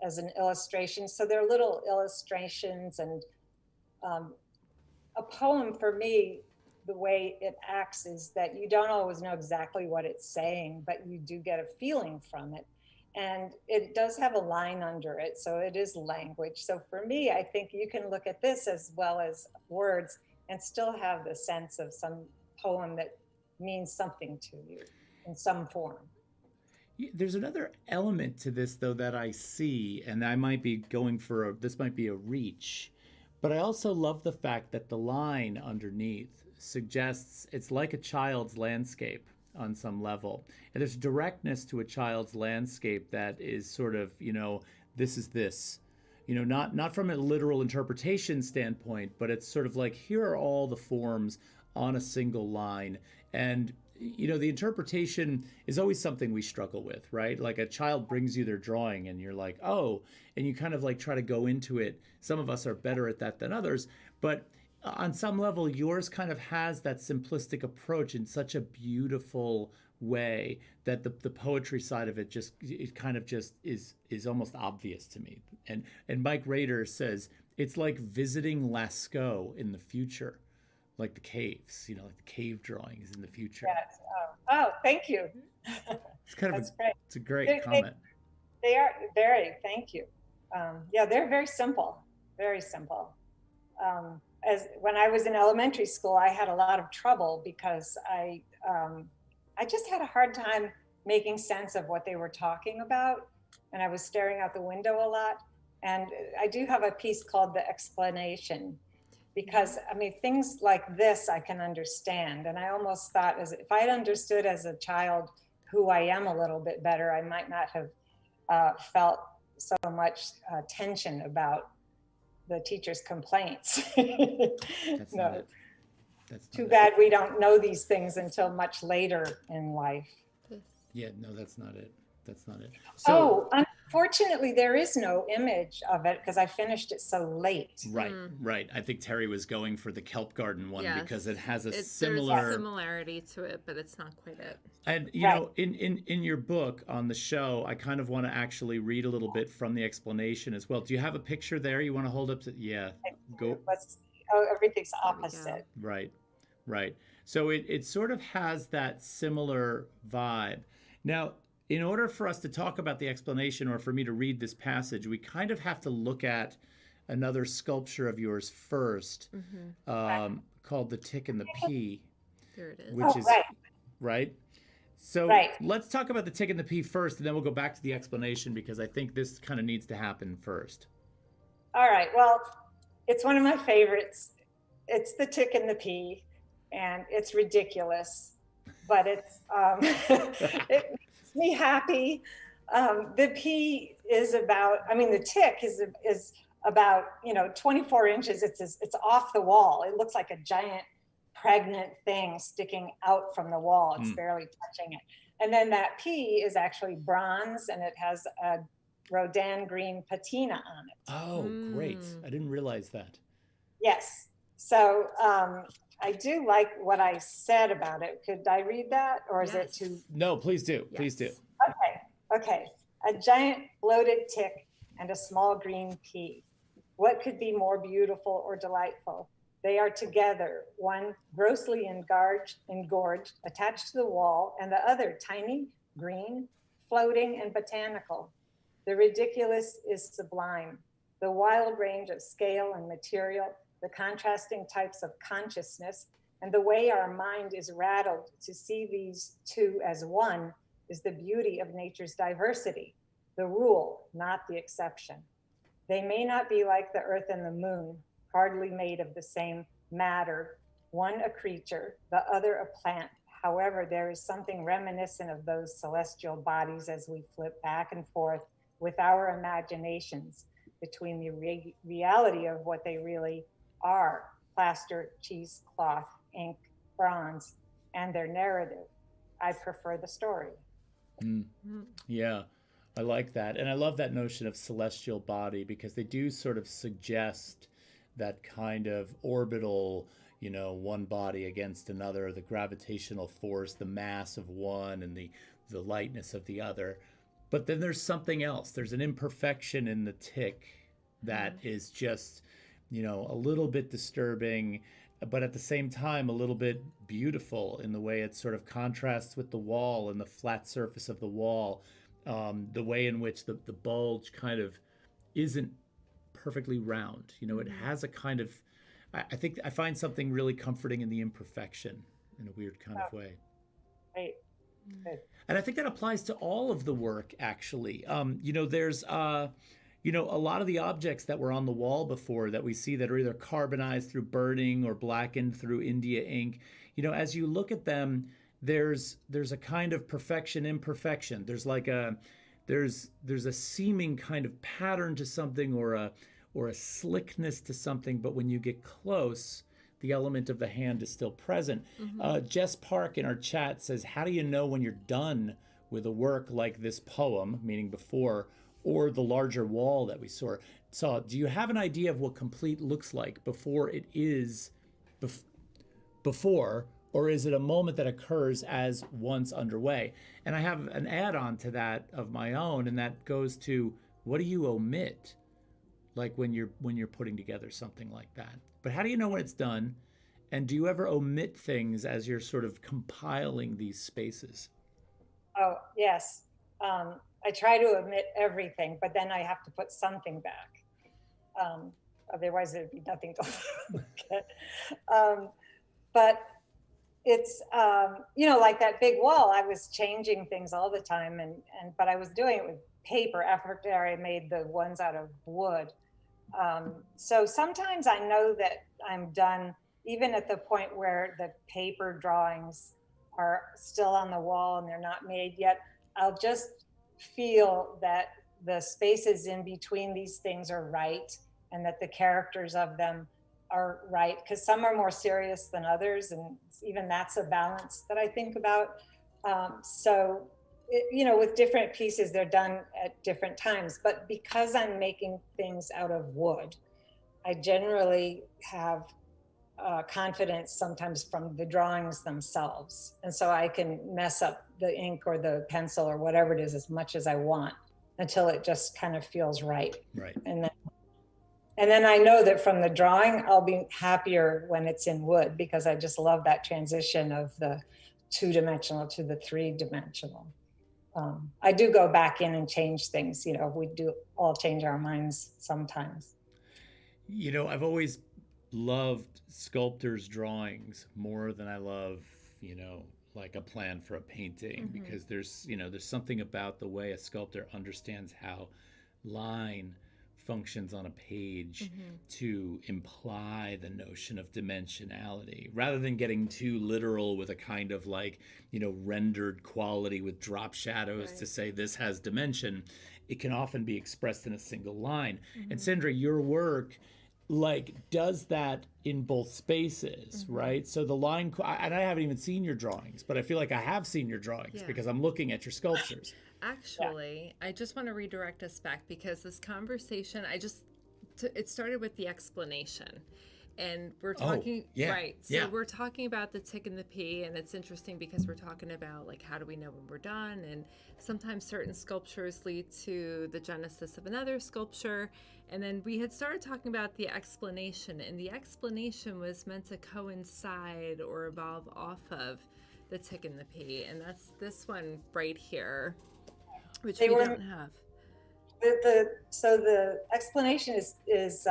as an illustration. So they're little illustrations, and a poem for me, the way it acts is that you don't always know exactly what it's saying, but you do get a feeling from it. and it does have a line under it, so it is language. So for me, I think you can look at this as well as words and still have the sense of some poem that means something to you in some form. There's another element to this, though, that I see, and I might be going for this might be a reach, but I also love the fact that the line underneath suggests it's like a child's landscape on some level. And there's directness to a child's landscape that is sort of, this is this. Not from a literal interpretation standpoint, but it's sort of like, here are all the forms on a single line. And the interpretation is always something we struggle with, right? Like a child brings you their drawing and you're like, oh, and you kind of like try to go into it. Some of us are better at that than others, but on some level, yours kind of has that simplistic approach in such a beautiful way that the poetry side of it it kind of just is almost obvious to me. And Mike Rader says, it's like visiting Lascaux in the future. Like the caves, like the cave drawings in the future. Yes. Oh, thank you. It's kind of great. It's a great comment. They are very, thank you. They're very simple, very simple. As when I was in elementary school, I had a lot of trouble because I just had a hard time making sense of what they were talking about, and I was staring out the window a lot. And I do have a piece called The Explanation, because things like this I can understand. And I almost thought, if I had understood as a child who I am a little bit better, I might not have felt so much tension about the teacher's complaints. That's no. not it. That's too bad we don't know these things until much later in life. Yeah, no, that's not it. That's not it. So, unfortunately, there is no image of it because I finished it so late. Right. I think Terri was going for the Kelp Garden one because it has a there's similar a similarity to it, but it's not quite it. And know, in your book on the show, I kind of want to actually read a little bit from the explanation as well. Do you have a picture there you want to hold up to? Yeah, go. Everything's opposite. Right. So it sort of has that similar vibe. Now, in order for us to talk about the explanation or for me to read this passage, we kind of have to look at another sculpture of yours first, called The Tick and the Pea. There it is. Which is right. So let's talk about The Tick and the Pea first, and then we'll go back to the explanation because I think this kind of needs to happen first. All right. Well, it's one of my favorites. It's The Tick and the Pea, and it's ridiculous, but it's it makes me happy. The pea is about, the tick is about 24 inches. It's off the wall. It looks like a giant pregnant thing sticking out from the wall. It's barely touching it. And then that pea is actually bronze, and it has a Rodin green patina on it. Oh, great. I didn't realize that. Yes. So I do like what I said about it. Could I read that, or is it too? No, please do. Yes. Please do. Okay. A giant bloated tick and a small green pea. What could be more beautiful or delightful? They are together, one grossly engorged, attached to the wall, and the other tiny, green, floating, and botanical. The ridiculous is sublime. The wild range of scale and material, the contrasting types of consciousness, and the way our mind is rattled to see these two as one is the beauty of nature's diversity, the rule, not the exception. They may not be like the earth and the moon, hardly made of the same matter, one a creature, the other a plant. However, there is something reminiscent of those celestial bodies as we flip back and forth with our imaginations between the reality of what they really are, plaster, cheesecloth, ink, bronze, and their narrative. I prefer the story. Yeah, I like that. And I love that notion of celestial body because they do sort of suggest that kind of orbital, one body against another, the gravitational force, the mass of one and the lightness of the other. But then there's something else. There's an imperfection in the tick that is just, a little bit disturbing, but at the same time, a little bit beautiful in the way it sort of contrasts with the wall and the flat surface of the wall. the way in which the bulge kind of isn't perfectly round. You know, it has a kind of, I think I find something really comforting in the imperfection in a weird kind of way. Right. Good. And I think that applies to all of the work, actually. You know, there's, you know, a lot of the objects that were on the wall before that we see that are either carbonized through burning or blackened through India ink. You know, as you look at them, there's a kind of perfection, imperfection. There's like there's a seeming kind of pattern to something or a slickness to something, but when you get close, the element of the hand is still present. Jess Park in our chat says, how do you know when you're done with a work like this poem, meaning before, or the larger wall that we saw? Do you have an idea of what complete looks like before it is before, or is it a moment that occurs as once underway? And I have an add-on to that of my own, and that goes to, what do you omit? Like when you're putting together something like that. But how do you know when it's done? And do you ever omit things as you're sort of compiling these spaces? Oh, yes. I try to omit everything, but then I have to put something back. Otherwise, there'd be nothing to look at. But it's, you know, like that big wall, I was changing things all the time, but I was doing it with paper after I made the ones out of wood. So sometimes I know that I'm done, even at the point where the paper drawings are still on the wall and they're not made yet. I'll just feel that the spaces in between these things are right and that the characters of them are right, because some are more serious than others, and even that's a balance that I think about. You know, with different pieces, they're done at different times, but because I'm making things out of wood, I generally have confidence sometimes from the drawings themselves. And so I can mess up the ink or the pencil or whatever it is as much as I want until it just kind of feels right. Right. And then I know that from the drawing, I'll be happier when it's in wood, because I just love that transition of the 2-dimensional to the 3-dimensional. I do go back in and change things. You know, we do all change our minds sometimes. You know, I've always loved sculptors' drawings more than I love, you know, like a plan for a painting, because there's something about the way a sculptor understands how line functions on a page to imply the notion of dimensionality, rather than getting too literal with a kind of like, you know, rendered quality with drop shadows to say this has dimension. It can often be expressed in a single line. And Sandra, your work like does that in both spaces, right? So the line, and I haven't even seen your drawings, but I feel like I have seen your drawings because I'm looking at your sculptures. Actually, I just want to redirect us back, because this conversation, it started with the explanation. And we're talking, right? So we're talking about the tick and the P, and it's interesting because we're talking about like, how do we know when we're done? And sometimes certain sculptures lead to the genesis of another sculpture. And then we had started talking about the explanation, and the explanation was meant to coincide or evolve off of the tick and the P. And that's this one right here, which we don't have. So the explanation is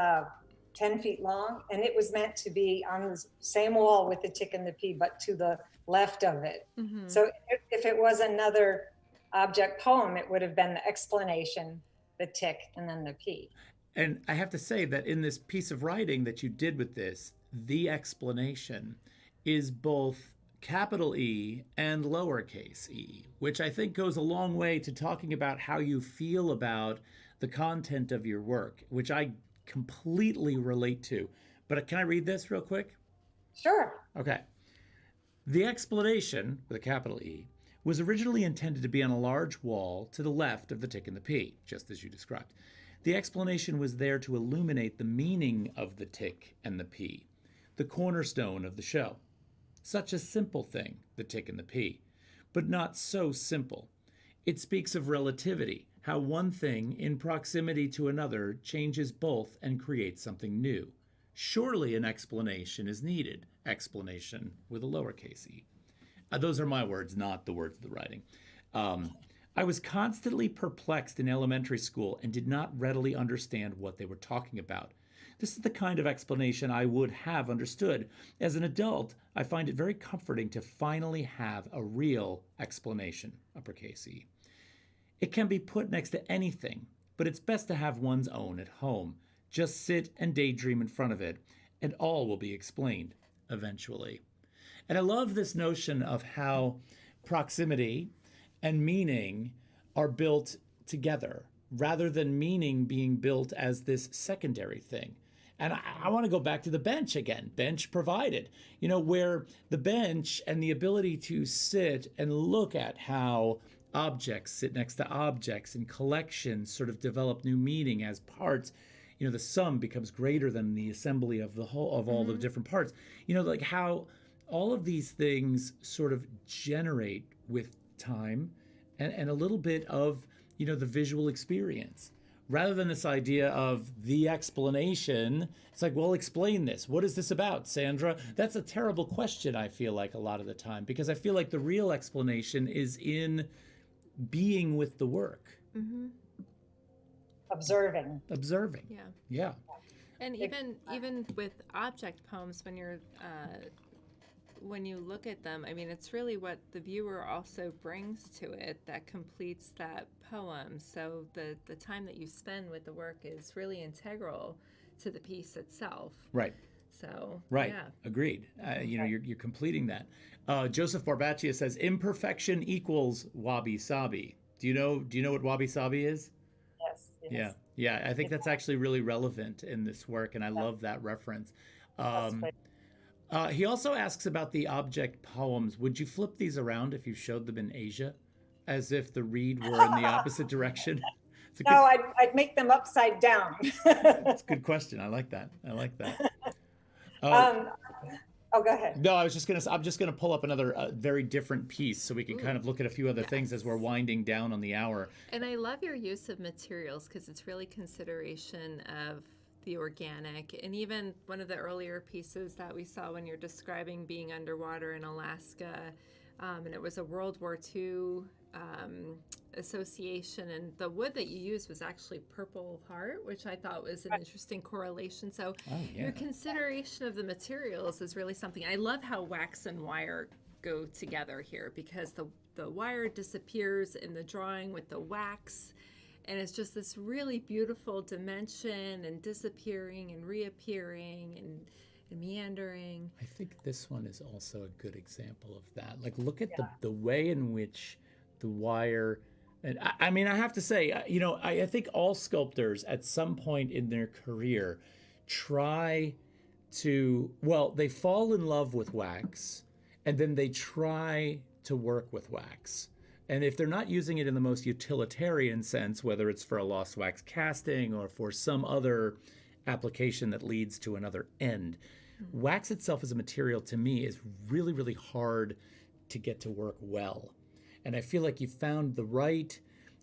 10 feet long, and it was meant to be on the same wall with the tick and the P, but to the left of it. So if it was another object poem, it would have been the explanation, the tick, and then the P. And I have to say that in this piece of writing that you did with this, the explanation is both capital E and lowercase e, which I think goes a long way to talking about how you feel about the content of your work, which I completely relate to. But can I read this real quick? Sure. Okay. The explanation, with a capital E, was originally intended to be on a large wall to the left of the tick and the P, just as you described. The explanation was there to illuminate the meaning of the tick and the P, the cornerstone of the show. Such a simple thing, the tick and the P, but not so simple. It speaks of relativity, how one thing in proximity to another changes both and creates something new. Surely an explanation is needed. Explanation with a lowercase e. Those are my words, not the words of the writing. I was constantly perplexed in elementary school and did not readily understand what they were talking about. This is the kind of explanation I would have understood. As an adult, I find it very comforting to finally have a real explanation, uppercase E. It can be put next to anything, but it's best to have one's own at home. Just sit and daydream in front of it, and all will be explained eventually. And I love this notion of how proximity and meaning are built together rather than meaning being built as this secondary thing. And I want to go back to the bench again. Bench provided, where the bench and the ability to sit and look at how objects sit next to objects and collections sort of develop new meaning as parts. The sum becomes greater than the assembly of the whole, of all the different parts. Like how all of these things sort of generate with time and a little bit of, the visual experience. Rather than this idea of the explanation, it's like, well, explain this. What is this about, Sandra? That's a terrible question, I feel like, a lot of the time, because I feel like the real explanation is in being with the work. Mm-hmm. Observing. Yeah. And even with object poems, when you look at them, I mean, it's really what the viewer also brings to it that completes that poem. So the time that you spend with the work is really integral to the piece itself. Right. So right. Yeah. Agreed. You're completing that. Joseph Barbaccia says imperfection equals wabi sabi. Do you know what wabi sabi is? Yes. Yeah. I think that's actually really relevant in this work, and I love that reference. He also asks about the object poems. Would you flip these around if you showed them in Asia, as if the reed were in the opposite direction? No, I'd make them upside down. That's a good question. I like that. Oh, go ahead. No, I'm just gonna pull up another very different piece so we can kind of look at a few other things as we're winding down on the hour. And I love your use of materials because it's really consideration of the organic. And even one of the earlier pieces that we saw when you're describing being underwater in Alaska, and it was a World War II association, and the wood that you used was actually purple heart, which I thought was an interesting correlation. So your consideration of the materials is really something. I love how wax and wire go together here, because the wire disappears in the drawing with the wax, and it's just this really beautiful dimension and disappearing and reappearing and meandering. I think this one is also a good example of that. Like, look at the way in which the wire, and I mean, I have to say, I think all sculptors at some point in their career try to, they fall in love with wax, and then they try to work with wax. And if they're not using it in the most utilitarian sense, whether it's for a lost wax casting or for some other application that leads to another end, wax itself as a material, to me, is really, really hard to get to work well. And I feel like you found the right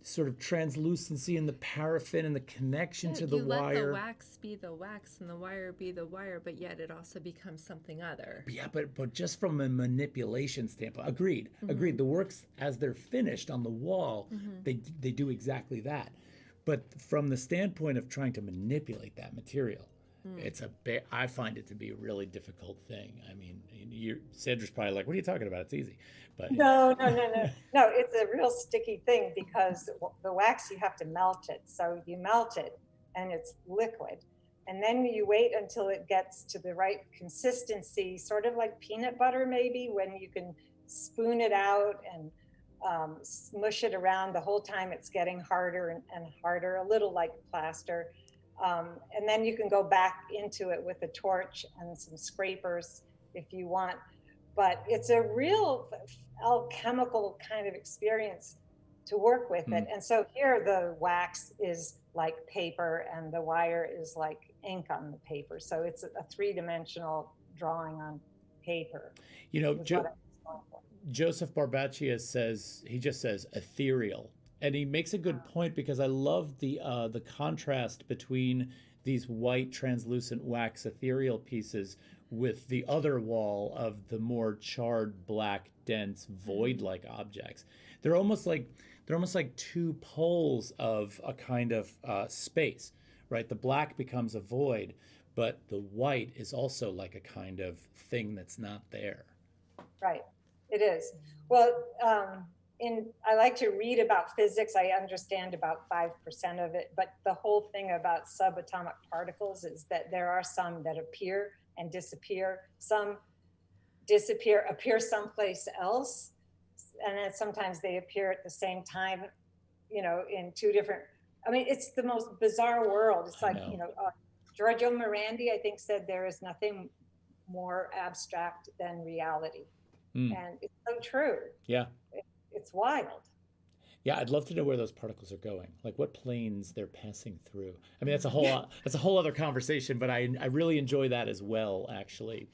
sort of translucency in the paraffin and the connection to the wire. You let the wax be the wax and the wire be the wire, but yet it also becomes something other. Yeah, but just from a manipulation standpoint, agreed. The works as they're finished on the wall, they do exactly that. But from the standpoint of trying to manipulate that material, I find it to be a really difficult thing. I mean, Sandra's probably like, what are you talking about? It's easy. But No, it's a real sticky thing, because the wax, you have to melt it. So you melt it and it's liquid. And then you wait until it gets to the right consistency, sort of like peanut butter, maybe, when you can spoon it out and smush it around. The whole time it's getting harder and harder, a little like plaster. And then you can go back into it with a torch and some scrapers if you want. But it's a real alchemical kind of experience to work with it. And so here the wax is like paper and the wire is like ink on the paper. So it's a three-dimensional drawing on paper. Joseph Barbaccia says ethereal. And he makes a good point, because I love the contrast between these white translucent wax ethereal pieces with the other wall of the more charred black dense, void-like objects. They're almost like two poles of a kind of space, right? The black becomes a void, but the white is also like a kind of thing that's not there. Right, it is. Well, I like to read about physics. I understand about 5% of it, but the whole thing about subatomic particles is that there are some that appear and disappear. Some appear someplace else, and then sometimes they appear at the same time, in two different, it's the most bizarre world. It's like, Giorgio Morandi, I think, said there is nothing more abstract than reality. And it's so true. Yeah. It's wild. Yeah, I'd love to know where those particles are going, like what planes they're passing through. I mean, that's a whole other conversation, but I really enjoy that as well, actually,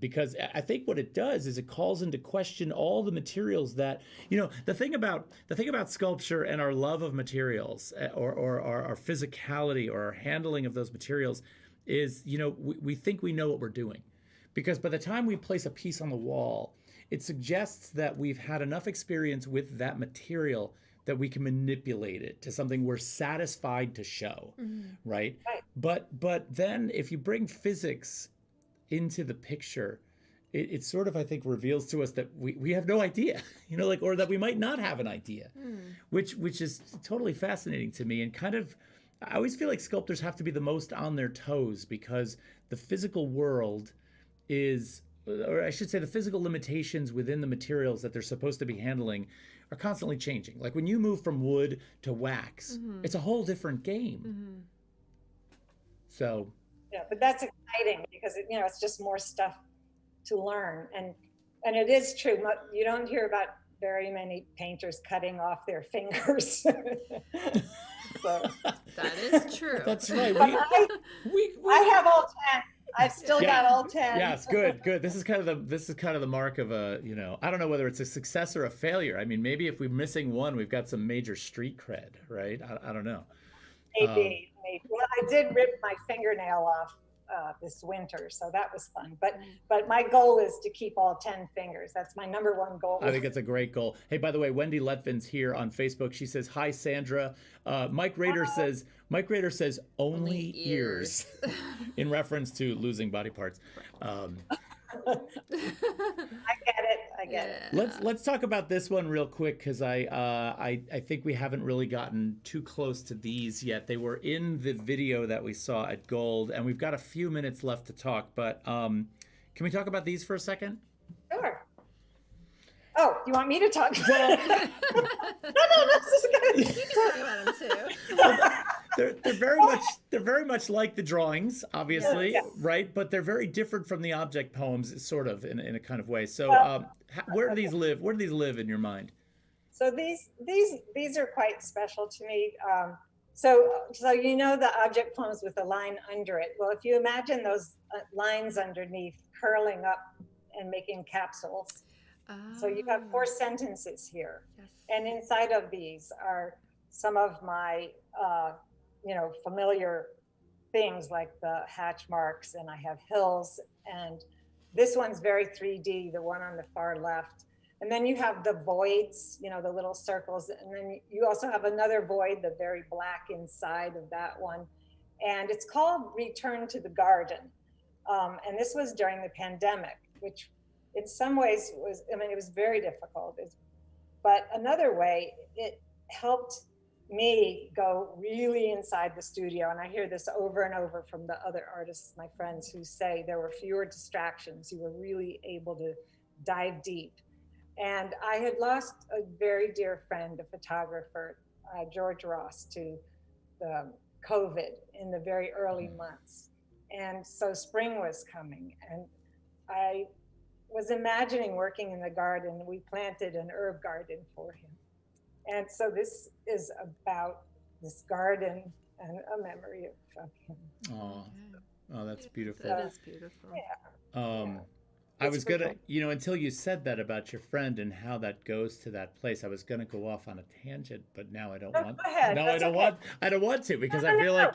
because I think what it does is it calls into question all the materials that, the thing about sculpture and our love of materials, or our physicality or our handling of those materials is, we think we know what we're doing, because by the time we place a piece on the wall, it suggests that we've had enough experience with that material that we can manipulate it to something we're satisfied to show, right? But then if you bring physics into the picture, it sort of, I think, reveals to us that we have no idea, or that we might not have an idea, which is totally fascinating to me. And kind of, I always feel like sculptors have to be the most on their toes, because the physical world is, or I should say, the physical limitations within the materials that they're supposed to be handling are constantly changing. Like when you move from wood to wax, it's a whole different game. So. Yeah, but that's exciting because it's just more stuff to learn, and it is true. You don't hear about very many painters cutting off their fingers. So. That is true. That's right. I have all 10. I've still got all 10. Yes, good. This is kind of the mark of a, I don't know whether it's a success or a failure. I mean, maybe if we're missing one, we've got some major street cred, right? I don't know. Maybe. Well, I did rip my fingernail off this winter, so that was fun. But my goal is to keep all 10 fingers. That's my number one goal. I think it's a great goal. Hey, by the way, Wendy Letvin's here on Facebook. She says, "Hi, Sandra." Mike Rader says only ears in reference to losing body parts. I get it. Let's talk about this one real quick, because I think we haven't really gotten too close to these yet. They were in the video that we saw at Gold, and we've got a few minutes left to talk. But can we talk about these for a second? Sure. Oh, you want me to talk? Well, no, this is good. You can talk about them too. They're very much like the drawings, obviously, yeah. right? But they're very different from the object poems, sort of, in a kind of way. So, where do these live? Where do these live in your mind? So these are quite special to me. So the object poems with a line under it. Well, if you imagine those lines underneath curling up and making capsules. So you have 4 sentences here. Yes. And inside of these are some of my, familiar things like the hatch marks, and I have hills, and this one's very 3D, the one on the far left. And then you have the voids, the little circles. And then you also have another void, the very black inside of that one. And it's called Return to the Garden. And this was during the pandemic, which in some ways it was very difficult. But another way, it helped me go really inside the studio. And I hear this over and over from the other artists, my friends, who say there were fewer distractions. You were really able to dive deep. And I had lost a very dear friend, a photographer, George Ross, to the COVID in the very early months. And so spring was coming, and I was imagining working in the garden. We planted an herb garden for him. And so this is about this garden and a memory of him. Oh, that's beautiful. That is beautiful. Yeah. I was gonna, until you said that about your friend and how that goes to that place, I was gonna go off on a tangent, but now I don't want. Go ahead. No, That's I don't want to because I feel like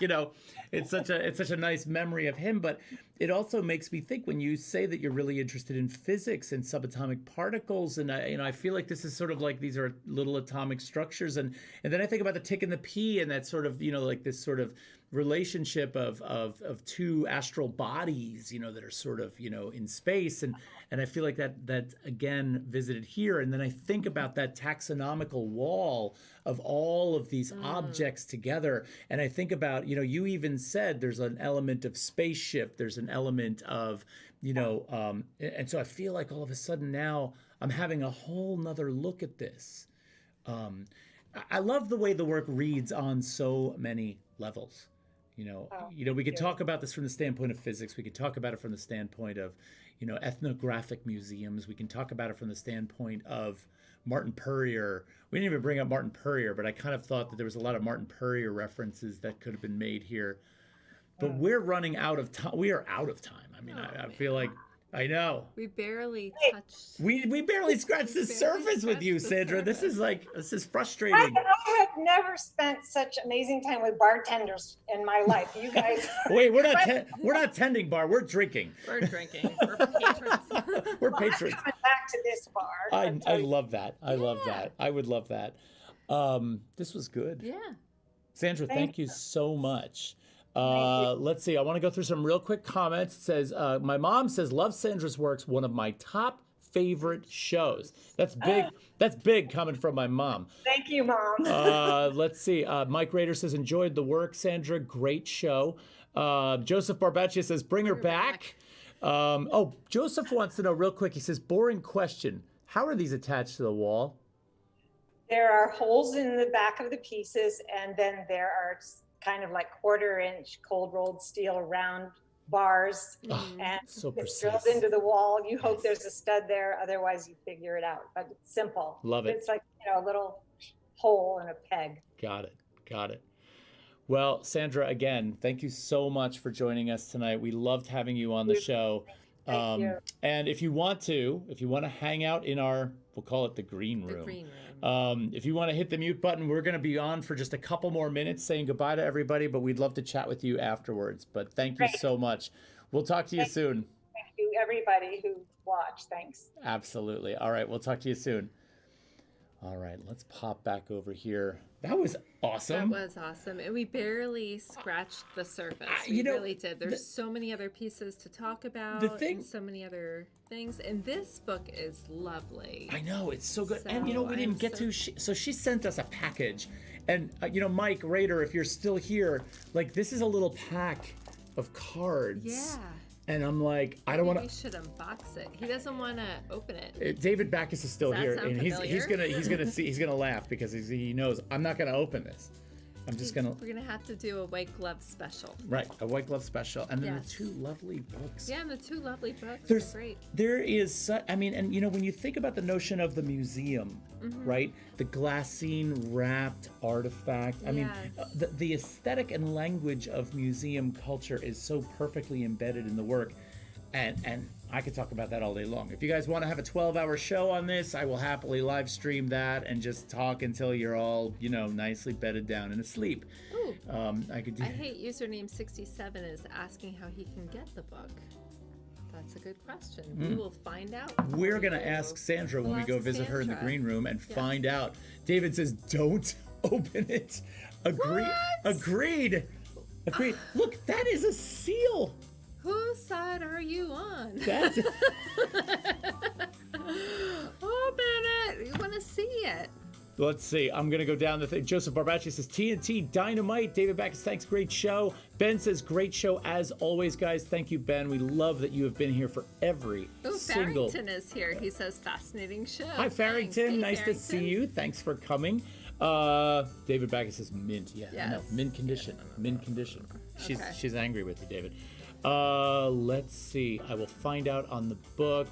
it's such a nice memory of him. But it also makes me think when you say that you're really interested in physics and subatomic particles, and I feel like this is sort of like these are little atomic structures, and then I think about the tick and the pea and that sort of like this sort of relationship of two astral bodies, that are sort of, in space. And I feel like that again visited here. And then I think about that taxonomical wall of all of these objects together. And I think about, you even said there's an element of spaceship, there's an element of, and so I feel like all of a sudden now I'm having a whole nother look at this. I love the way the work reads on so many levels. We could talk about this from the standpoint of physics. We could talk about it from the standpoint of, ethnographic museums. We can talk about it from the standpoint of Martin Purrier. We didn't even bring up Martin Purrier, but I kind of thought that there was a lot of Martin Purrier references that could have been made here. But we're running out of time. We are out of time. I mean, I feel like, I know. We barely touched. We barely scratched the surface with you, Sandra. This is frustrating. I have never spent such amazing time with bartenders in my life. You guys. Wait, we're not tending bar. We're drinking. We're drinking. We're patrons. We're patrons. I'm coming back to this bar. I love that. I love that. I would love that. This was good. Yeah. Sandra, thank you so much. Let's see. I want to go through some real quick comments. It says, my mom says, love Sandra's works, one of my top favorite shows. That's big. That's big coming from my mom. Thank you, Mom. Let's see. Mike Rader says, enjoyed the work, Sandra. Great show. Joseph Barbaccia says, bring her back. Joseph wants to know real quick. He says, boring question. How are these attached to the wall? There are holes in the back of the pieces, and then there are kind of like 1/4-inch cold rolled steel round bars, and so it's precise. drilled into the wall. You hope there's a stud there, otherwise you figure it out. But it's simple. Love it. It's like a little hole and a peg. Got it. Well, Sandra, again, thank you so much for joining us tonight. We loved having you on the show. Thank you. And if you want to hang out in our, we'll call it the green room. The green room. If you want to hit the mute button, we're going to be on for just a couple more minutes saying goodbye to everybody, but we'd love to chat with you afterwards. But thank you so much. We'll talk to you soon. Thank you, everybody who watched. Thanks. Absolutely. All right. We'll talk to you soon. All right. Let's pop back over here. That was awesome. That was awesome. And we barely scratched the surface. We really did. There's so many other pieces to talk about. And so many other things. And this book is lovely. I know. It's so good. So and, we didn't get to. So she sent us a package. And, Mike Rader, if you're still here, this is a little pack of cards. Yeah. And I'm like, I don't want to. We should unbox it. He doesn't want to open it. David Backus is still here, and he's gonna laugh because he knows I'm not gonna open this. We're gonna have to do a white glove special. Right, a white glove special, and then the two lovely books. Yeah, and the two lovely books are great. There is, when you think about the notion of the museum, right? The glassine wrapped artifact. I mean, the aesthetic and language of museum culture is so perfectly embedded in the work, and I could talk about that all day long. If you guys want to have a 12-hour show on this, I will happily live stream that and just talk until you're all, nicely bedded down and asleep. Ooh. I hate username 67 is asking how he can get the book. That's a good question. We will find out. We're going to ask Sandra when we go visit her in the green room and find out. David says, don't open it. Agreed. Look, that is a seal. Whose side are you on? That's Open it. You want to see it. Let's see. I'm going to go down the thing. Joseph Barbacci says, TNT Dynamite. David Backus, thanks. Great show. Ben says, great show as always, guys. Thank you, Ben. We love that you have been here for every single... Farrington is here. He says, fascinating show. Hi, Farrington. Hey, nice to see you. Thanks for coming. David Backus says, mint. Yeah, yes. I know. Mint condition. Mint condition. She's angry with you, David. Let's see. I will find out on the book.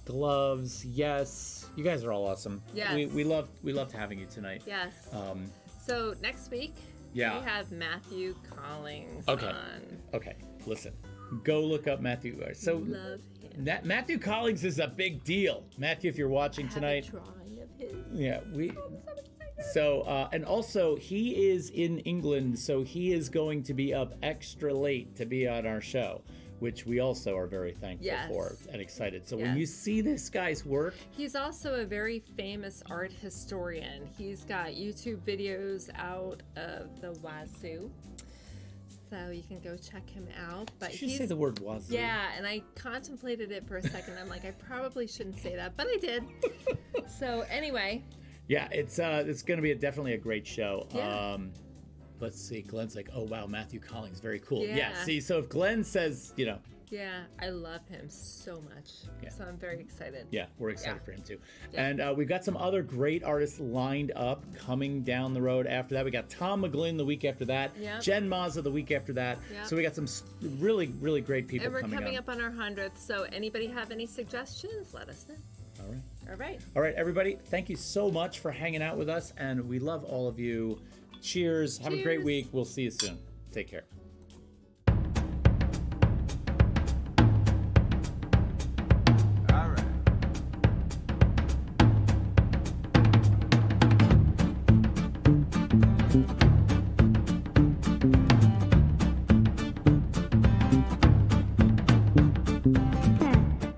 Gloves, yes. You guys are all awesome. Yes. We loved having you tonight. Yes. So next week, we have Matthew Collings on. Okay, listen. Go look up Matthew. So Love him. Matthew Collings is a big deal. Matthew, if you're watching tonight. I have a drawing of his. Yeah, we. So excited. So, and also he is in England, so he is going to be up extra late to be on our show, which we also are very thankful for and excited. So when you see this guy's work. He's also a very famous art historian. He's got YouTube videos out of the wazoo. So you can go check him out. But Did you say the word wazoo? Yeah, and I contemplated it for a second. I'm like, I probably shouldn't say that, but I did. So anyway. Yeah, it's going to be definitely a great show. Yeah. Let's see. Glenn's like, oh, wow, Matthew Collings, very cool. Yeah. See, so if Glenn says, Yeah, I love him so much. Yeah. So I'm very excited. Yeah, we're excited for him too. Yeah. And we've got some other great artists lined up coming down the road after that. We got Tom McGlynn the week after that. Yep. Jen Mazza the week after that. Yep. So we got some really, really great people And we're coming up on our 100th. So anybody have any suggestions? Let us know. All right. All right. All right, everybody. Thank you so much for hanging out with us. And we love all of you. Cheers. Have a great Cheers. week. We'll see you soon. Take care.